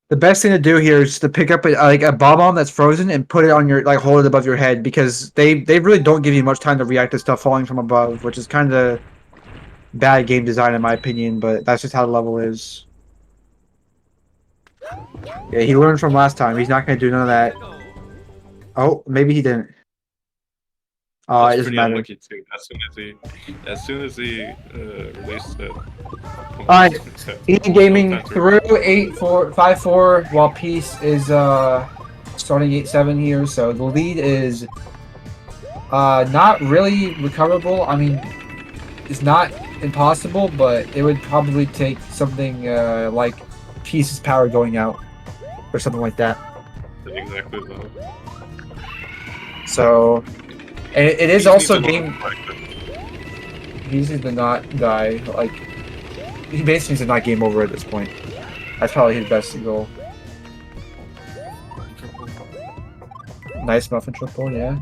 B: The best thing to do here is to pick up a bomb that's frozen and put it on your hold it above your head, because they really don't give you much time to react to stuff falling from above, which is kind of bad game design in my opinion. But that's just how the level is. Yeah, he learned from last time. He's not gonna do none of that. Oh, maybe he didn't. Oh, it doesn't matter.
A: Too. As soon as he released it.
B: Alright, Ian Gaming through 8-4, 5-4, while Peace is starting 8-7 here. So the lead is not really recoverable. I mean, it's not impossible, but it would probably take something like Peace's power going out or something like that.
A: Exactly that.
B: So, and it is also game. He needs to not die. Like, he basically needs to not game over at this point. That's probably his best goal. Nice muffin triple, yeah.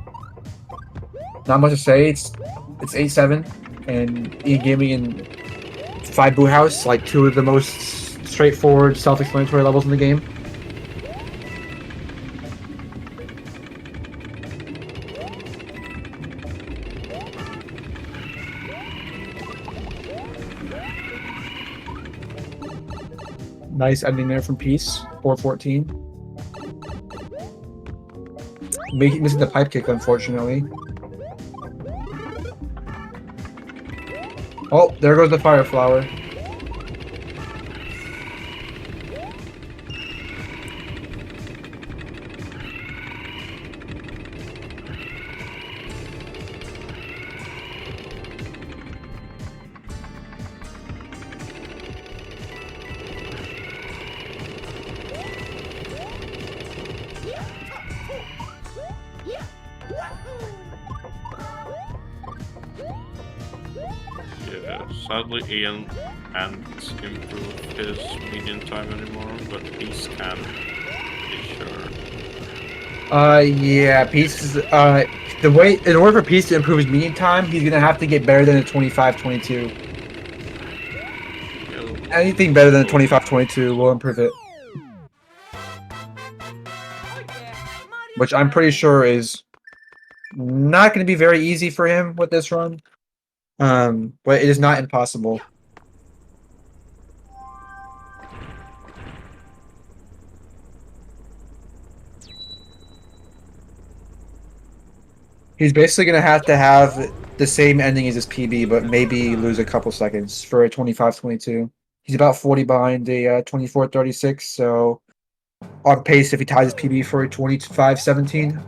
B: Not much to say. It's 8-7, and Ian Gaming and 5 Boo House, like 2 of the most straightforward, self-explanatory levels in the game. Nice ending there from Peace, 4-14. Missing the pipe kick, unfortunately. Oh, there goes the fire flower.
A: Yeah, sadly Ian can't improve his median time anymore, but Peace can, be sure.
B: Yeah, Peace is, the way, in order for Peace to improve his median time, he's gonna have to get better than a 25-22. Anything better than a 25-22 will improve it. Which I'm pretty sure is not going to be very easy for him with this run. But it is not impossible. He's basically going to have the same ending as his PB, but maybe lose a couple seconds for a 25-22. He's about 40 behind a 24-36, so on pace if he ties his PB for a 25-17.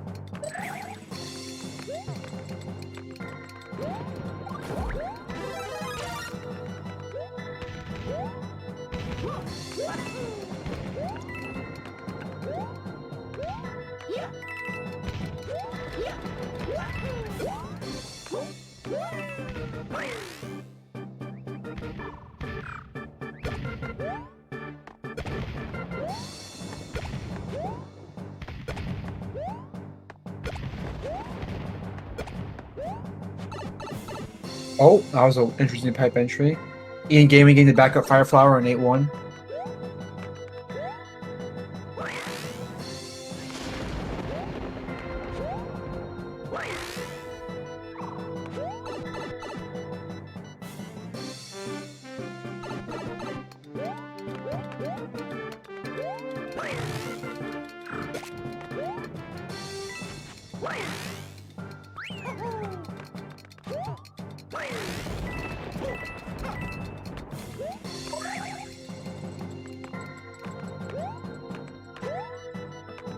B: Oh, that was an interesting pipe entry. Ian Gaming getting the backup Fire Flower on 8-1.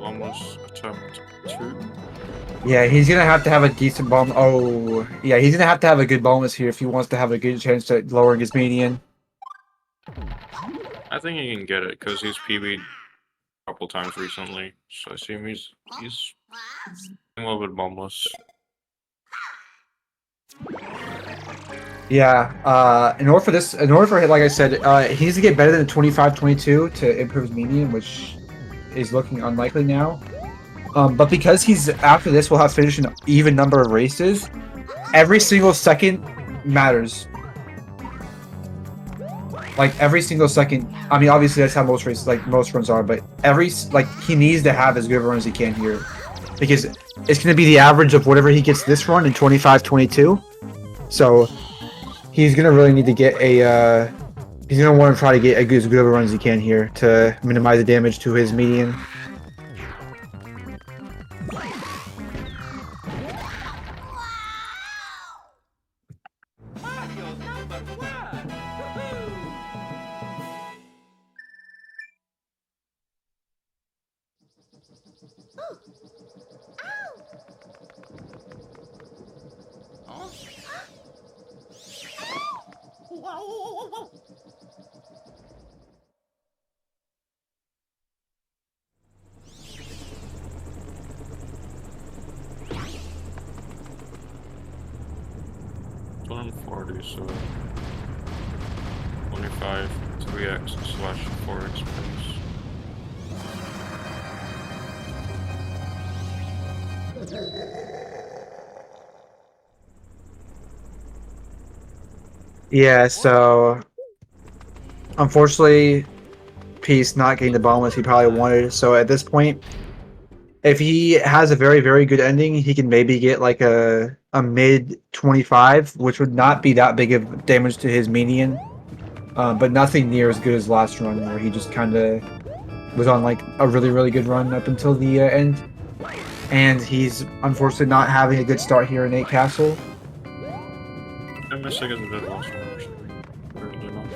A: Almost attempt 2.
B: Yeah, he's gonna have to have a decent bomb. Oh, yeah, he's gonna have to have a good bonus here if he wants to have a good chance at lowering his median.
A: I think he can get it because he's PB'd a couple times recently, so I assume he's a little bit bombless.
B: Yeah, in order for like I said, he needs to get better than 25-22 to improve his median, which is looking unlikely now. But because he's after this, will have finished an even number of races. Every single second matters. Like every single second. I mean, obviously that's how most races, like most runs are. But he needs to have as good a run as he can here, because it's going to be the average of whatever he gets this run in 25-22. So he's going to really need to get a. He's going to want to try to get as good of a run as he can here to minimize the damage to his median.
C: Mario number 1. Woohoo! Huh? Whoa.
A: 140, so 25 3x/4x space.
B: Yeah, so unfortunately, Peace not getting the bonus he probably wanted. So at this point, if he has a very, very good ending, he can maybe get like a mid 25, which would not be that big of damage to his median, but nothing near as good as last run, where he just kind of was on like a really, really good run up until the end. And he's unfortunately not having a good start here in 8 Castle.
A: I'm missing is a bit lost one, actually. Weirdly enough.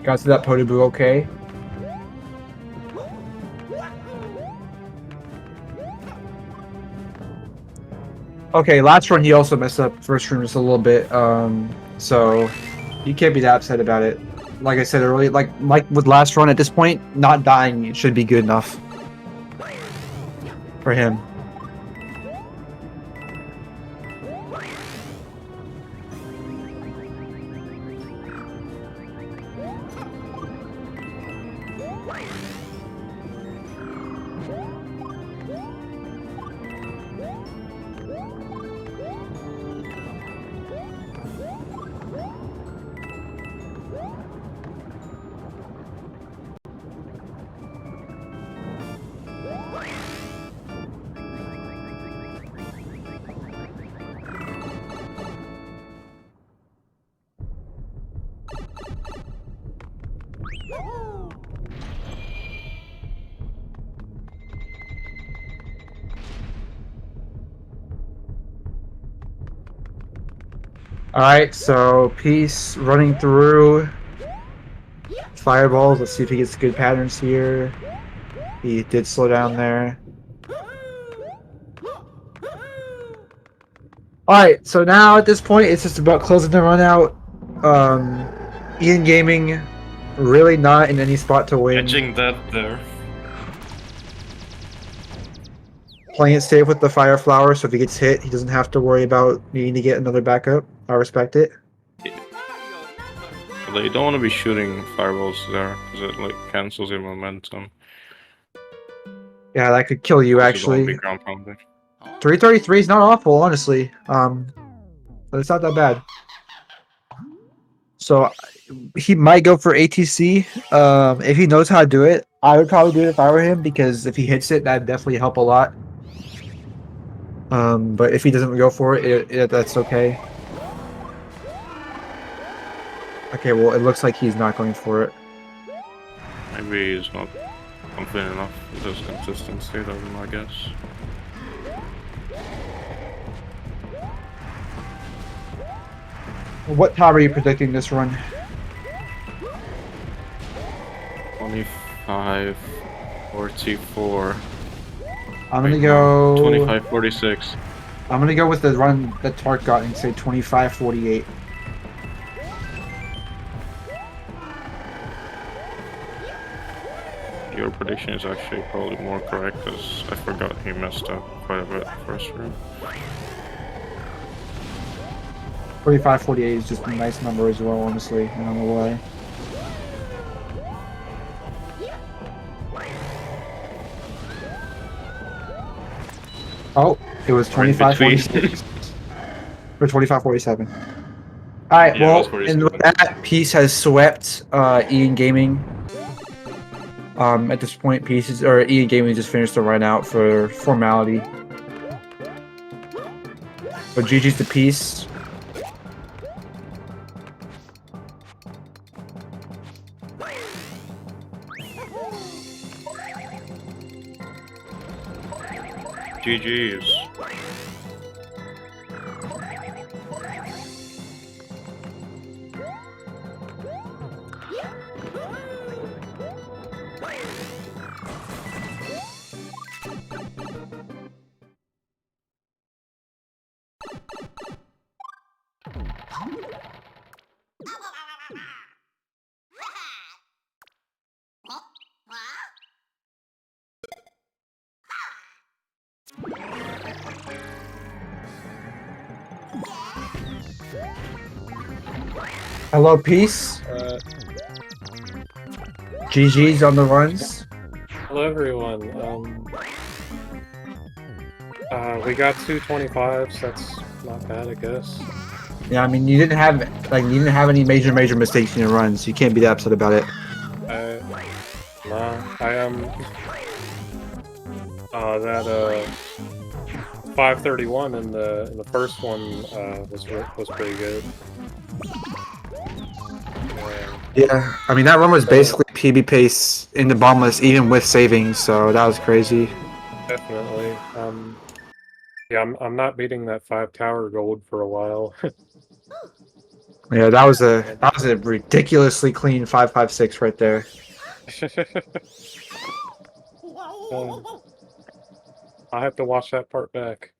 B: Got to that Potabu okay. Okay, last run he also messed up first run just a little bit, so you can't be that upset about it. Like I said earlier, like with last run at this point, not dying should be good enough for him. Alright, so Peace running through fireballs. Let's see if he gets good patterns here. He did slow down there. Alright, so now at this point, it's just about closing the run out. Ian Gaming, really not in any spot to win.
A: Edging that there.
B: Playing it safe with the fire flower, so if he gets hit, he doesn't have to worry about needing to get another backup. I respect it.
A: But you don't want to be shooting fireballs there, because it like cancels your momentum.
B: Yeah, that could kill you
A: Also don't
B: actually.
A: be ground pounding.
B: 333 is not awful, honestly. But it's not that bad. So he might go for ATC. If he knows how to do it, I would probably do it if I were him, because if he hits it, that'd definitely help a lot. But if he doesn't go for it, that's okay. Okay, well, it looks like he's not going for it.
A: Maybe he's not confident enough with his consistency, I don't know, I guess.
B: What time are you predicting this run?
A: 25, 44.
B: I'm gonna go
A: 25, 46.
B: I'm gonna go with the run that Tark got and say 25-48.
A: Your prediction is actually probably more correct, because I forgot he messed up quite a bit first round.
B: 45-48 is just a nice number as well, honestly. I don't know why. Oh, it was 25-46 or 25-47. All right,
A: Yeah,
B: well,
A: it was
B: and
A: 47.
B: with that, Peace has swept Ian Gaming. At this point, Ian Gaming just finished the run out for formality. So GG's to Peace.
A: GG's.
B: Hello, Peace. GG's on the runs.
D: Hello everyone. We got 225s. That's not bad, I guess.
B: Yeah, I mean, you didn't have any major mistakes in your runs. You can't be that upset about it.
D: That 531 in the first one was pretty good.
B: Yeah, I mean, that run was basically PB pace in the bombless, even with savings, so that was crazy.
D: Definitely. Yeah, I'm not beating that 5 tower gold for a while.
B: Yeah, that was a ridiculously clean 5.56 right there.
D: I have to watch that part back.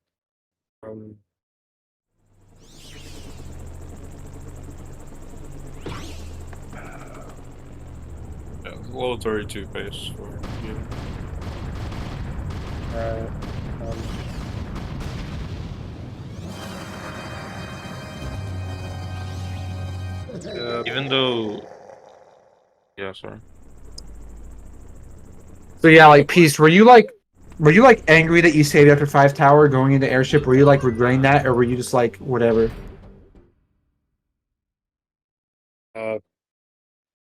A: Yeah, low 32 pace for you.
D: Alright.
A: Even though... Yeah, sorry.
B: So yeah, like Peace, were you like angry that you saved after 5 tower going into airship? Were you like regretting that, or were you just like whatever?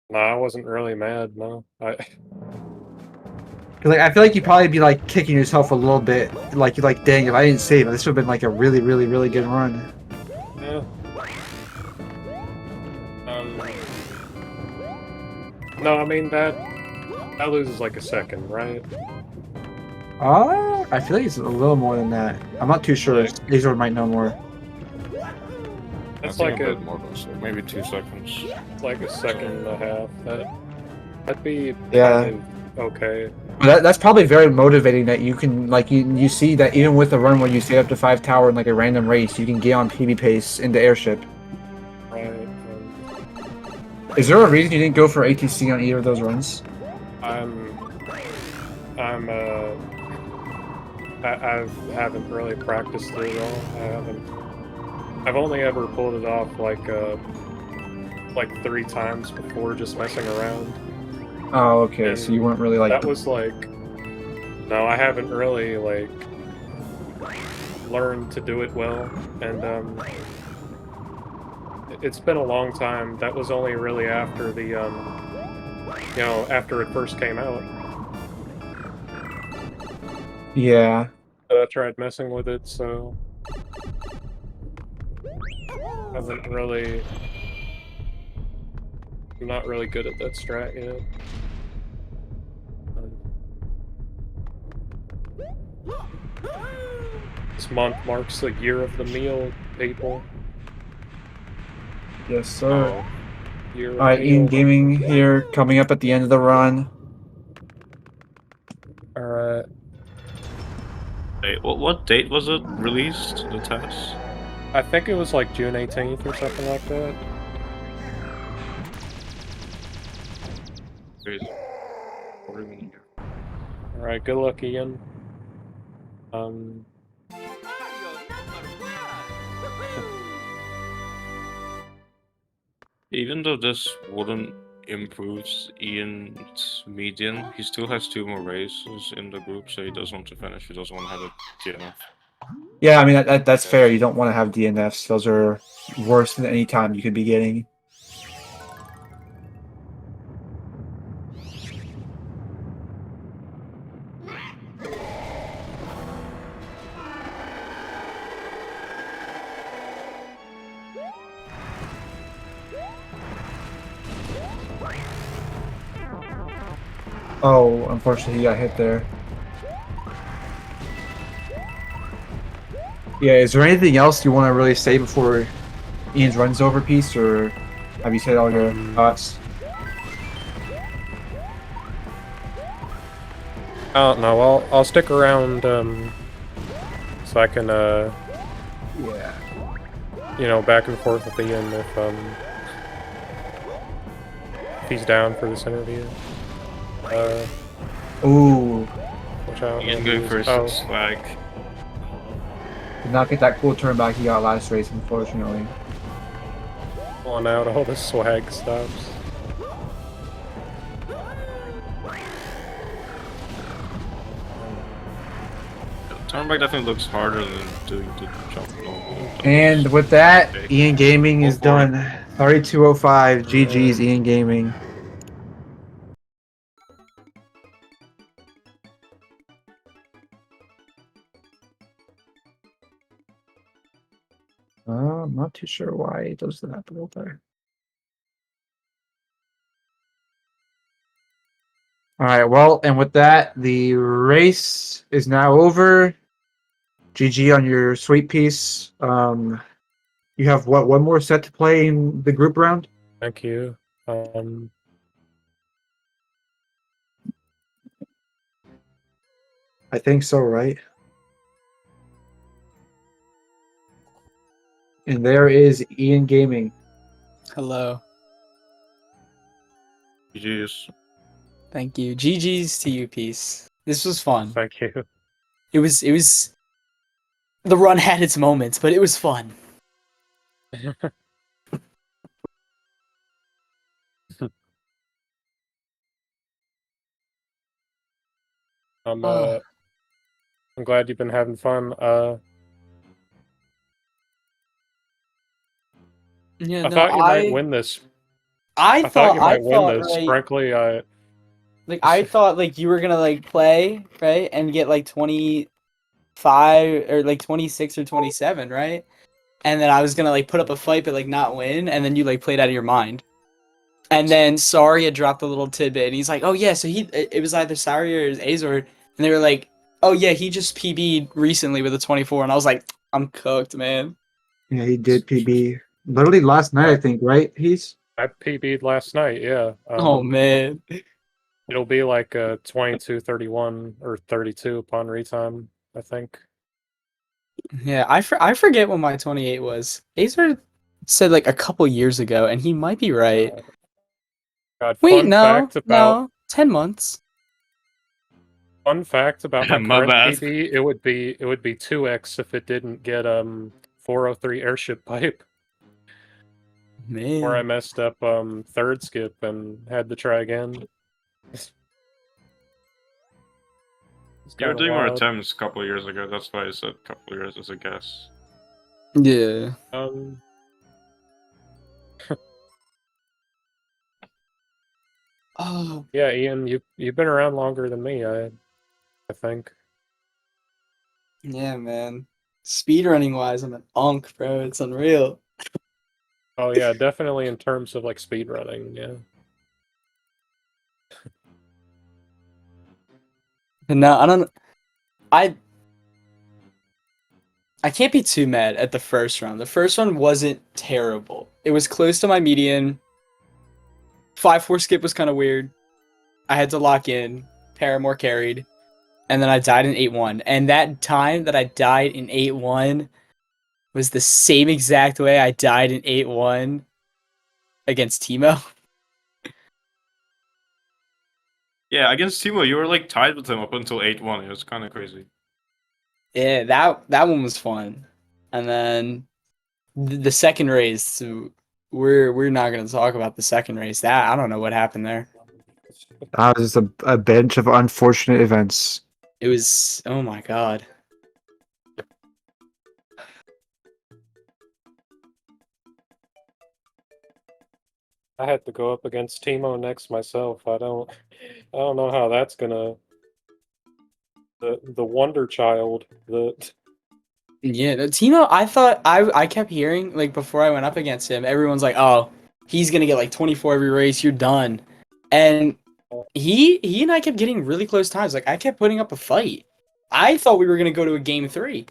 D: No, I wasn't really mad, no.
B: Cause like I feel like you'd probably be like kicking yourself a little bit, like you're like, dang, if I didn't save, this would have been like a really good run.
D: Yeah. No, I mean that loses like a second, right?
B: I feel like it's a little more than that. I'm not too sure. Azor might know more.
D: It's
A: I
D: like
A: think
D: a
A: bit more, so maybe 2 seconds.
D: it's like a second and a half. That'd be
B: Yeah.
D: kind of okay.
B: That's probably very motivating that you can like you see that even with a run where you stay up to 5 tower in like a random race, you can get on PB pace into airship.
D: Right.
B: Is there a reason you didn't go for ATC on either of those runs?
D: I'm I haven't really practiced it at all. I've only ever pulled it off like 3 times before, just messing around.
B: Oh, okay.
D: And
B: So you weren't really like
D: that was like, no, I haven't really like learned to do it well, and it's been a long time. That was only really after the after it first came out.
B: yeah.
D: I tried messing with it, so haven't really. I'm not really good at that strat yet. This month marks the year of the meal, people.
B: Yes, sir.
D: Year of
B: All right, Ian
D: meal.
B: Gaming here, coming up at the end of the run.
D: All right.
A: Wait, what date was it released? The test?
D: I think it was like June 18th or something like that.
A: Crazy. What are we here?
D: All right. Good luck, Ian.
C: Mario number one!
A: Even though this wouldn't improve Ian's median, he still has 2 more races in the group, so he does want to finish. He doesn't want to have a DNF.
B: Yeah, I mean that's fair. You don't want to have DNFs. Those are worse than any time you could be getting. Oh, unfortunately, he got hit there. Yeah, is there anything else you want to really say before Ian's run's over, Piece, or have you said all your thoughts?
D: I don't know. I'll stick around so I can
B: Yeah.
D: back and forth with Ian if he's down for this interview.
B: Ooh,
D: Which I don't
A: Ian
D: know
A: going
D: who's-
A: for
D: oh,
A: 6 flag.
B: did not get that cool turn back he got last race, unfortunately.
D: pulling out all the swag stops.
A: Turnback definitely looks harder than doing the jump normal.
B: And with that,
A: Okay.
B: Ian Gaming is
A: Go for it.
B: done. 3205. GG's, Ian Gaming. I'm not too sure why it does that, but okay. All right, well, and with that, the race is now over. GG on your sweet piece. You have what, one more set to play in the group round?
D: Thank you.
B: I think so, right? And there is Ian Gaming.
E: Hello.
A: GG's.
E: Thank you. GG's to you, Peace. This was fun.
D: Thank you.
E: It was the run had its moments, but it was fun.
D: I'm
E: Oh.
D: I'm glad you've been having fun.
E: Yeah,
D: I
E: no,
D: thought you might win this. I thought you might win this.
E: right,
D: Frankly,
E: I thought like you were gonna like play, right, and get like 25 or like 26 or 27, right? And then I was gonna like put up a fight but like not win, and then you like played out of your mind. And then Sari had dropped a little tidbit, and he's like, "Oh yeah, so it was either Sari or Azor," and they were like, "Oh yeah, he just PB'd recently with a 24," and I was like, "I'm cooked, man."
B: Yeah, he did PB. Literally last night, I think, right?
D: I PB'd last night. Yeah.
E: Oh man.
D: It'll be like 22:31 or 32 upon retime, I think.
E: Yeah, I forget what my 28 was. Azer said like a couple years ago, and he might be right.
D: God,
E: Wait, no, no, 10 months.
D: fun fact about my
A: My
D: current
A: bad.
D: PB, it would be 2x if it didn't get 403 airship pipe, where I
E: Man.
D: messed up third skip and had to try again. It's
A: You were
D: kind of
A: doing more
D: wild.
A: attempts a couple of years ago. That's why I said a couple of years as a guess.
E: Yeah. Oh.
D: Yeah, Ian, you've been around longer than me, I think.
E: Yeah, man. Speedrunning wise, I'm an unk, bro. It's unreal.
D: Oh yeah, definitely in terms of like speedrunning, yeah.
E: And no, I don't. I I can't be too mad at the first round. The first one wasn't terrible. It was close to my median. 5-4 skip was kind of weird. I had to lock in. Paramore carried. And then I died in 8-1. And that time that I died in 8-1 was the same exact way I died in 8-1 against Timo.
A: Yeah, against Timo, you were like tied with him up until 8-1. It was kind of crazy.
E: Yeah, that one was fun. And then the second race, so we're not gonna talk about the second race. That I don't know what happened there.
B: That was just a bench of unfortunate events.
E: It was, oh my god.
D: I had to go up against Timo next myself. I don't know how that's gonna the wonder child, the
E: Yeah, the Timo, I thought I kept hearing like before I went up against him, everyone's like, "Oh, he's gonna get like 24 every race. You're done." And he and I kept getting really close times. Like I kept putting up a fight. I thought we were gonna go to a game 3.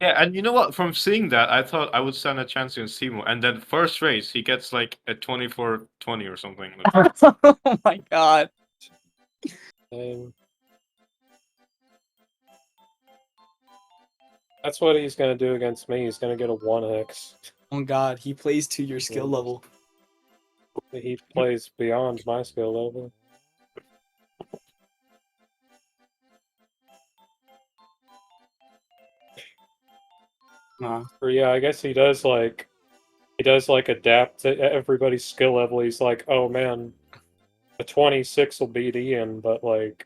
A: Yeah, and you know what? From seeing that, I thought I would stand a chance against Timo. And then first race, he gets like a 24-20 or something.
E: Oh my god.
D: um, that's what he's gonna do against me. He's gonna get a 1x.
E: Oh god, he plays to your skill level.
D: He plays beyond my skill level. Or yeah, I guess he does like adapt to everybody's skill level. He's like, oh man, a 26 will beat Ian, but like,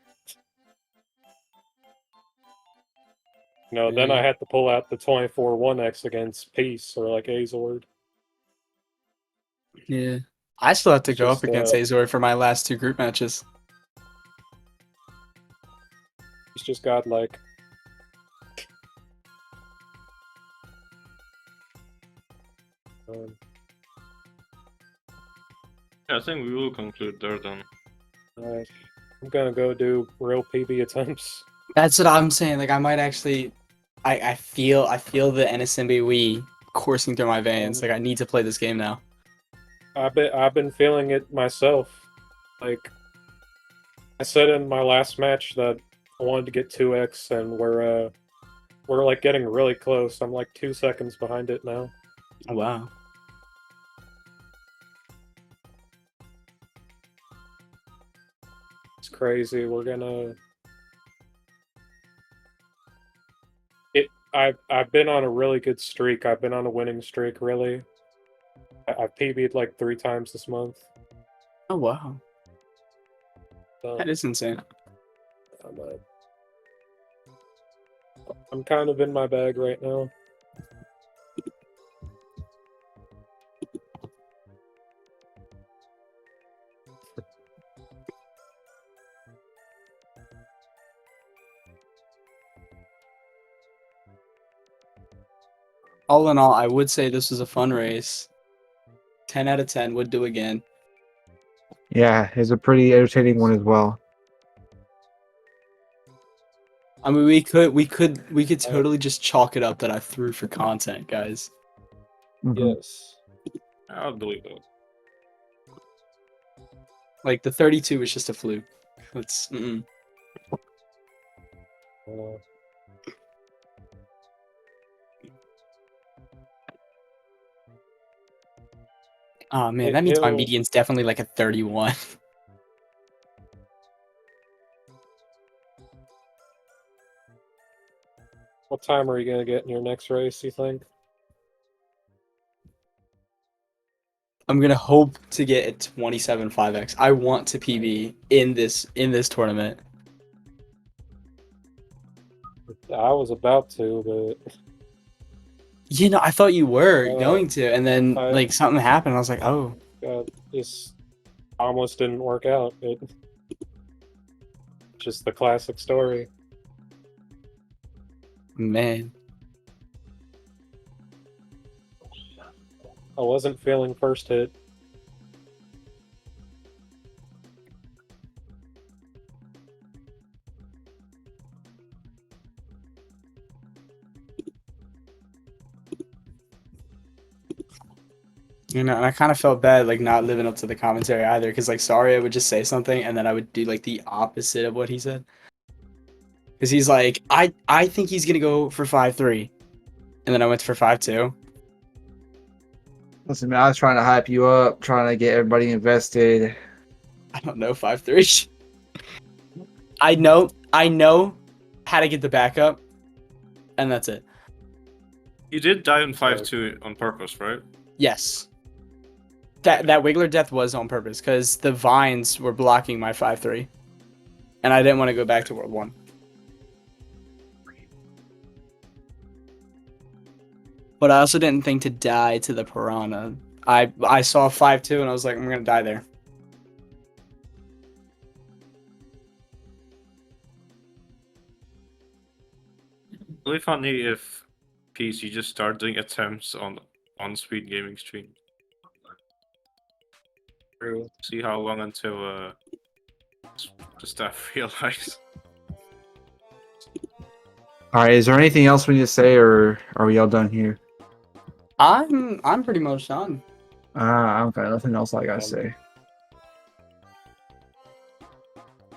D: then I had to pull out the 24 1x against Peace or like Azord.
E: Yeah. I still have to
D: It's
E: go up
D: just,
E: against Azor for my last 2 group matches.
D: He's just godlike.
A: Yeah, I think we will conclude there then.
D: Alright. I'm gonna go do real PB attempts.
E: That's what I'm saying. Like I might actually I feel the NSMBW coursing through my veins. Like I need to play this game now.
D: I've been feeling it myself. Like I said in my last match that I wanted to get 2x, and we're like getting really close. I'm like 2 seconds behind it now.
E: Oh, wow.
D: It's crazy. We're gonna. I've been on a really good streak. I've been on a winning streak, really. I've PB'd like 3 times this month.
E: Oh wow.
D: So,
E: That is insane.
D: I'm kind of in my bag right now.
E: All in all, I would say this was a fun race. 10 out of 10 would do again.
B: Yeah, it's a pretty entertaining one as well.
E: I mean, we could totally just chalk it up that I threw for content, guys.
B: Mhm.
D: Yes.
A: I'll believe it.
E: Like the 32 was just a fluke. It's
D: Uh,
E: Oh man, that means my
D: he'll-
E: median's definitely like a 31.
D: What time are you gonna get in your next race, you think?
E: I'm gonna hope to get a 27 5x. I want to PB in this tournament.
D: I was about to,
E: You know, I thought you were
D: Uh,
E: going to, and then like something happened. I was like, oh
D: but this almost didn't work out. It just the classic story.
E: man.
D: I wasn't feeling first hit.
E: You know, and I kind of felt bad like not living up to the commentary either, because like sorry, I would just say something and then I would do like the opposite of what he said. Because he's like, I think he's gonna go for 5-3, and then I went for 5-2.
B: Listen, man, I was trying to hype you up, trying to get everybody invested.
E: I don't know 5-3. I know how to get the backup, and that's it.
A: You did die on 5-2 on purpose, right?
E: Yes. That Wiggler death was on purpose because the vines were blocking my 5-3, and I didn't want to go back to World 1. But I also didn't think to die to the piranha. I saw 5-2 and I was like, I'm gonna die there.
A: Really funny if Peace, you just start doing attempts on SpeedGaming stream.
D: True.
A: See how long until the staff realize.
B: All right, is there anything else we need to say, or are we all done here?
E: I'm pretty much done.
B: I'm kind of nothing else I gotta say.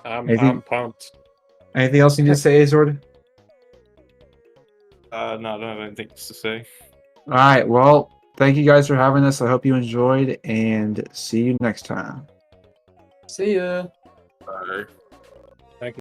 D: I'm
B: Anything-
D: pumped.
B: Anything else you need to say, Azord?
A: No, I don't have anything to say.
B: All right, well, thank you guys for having us. I hope you enjoyed, and see you next time.
E: See ya.
A: Bye.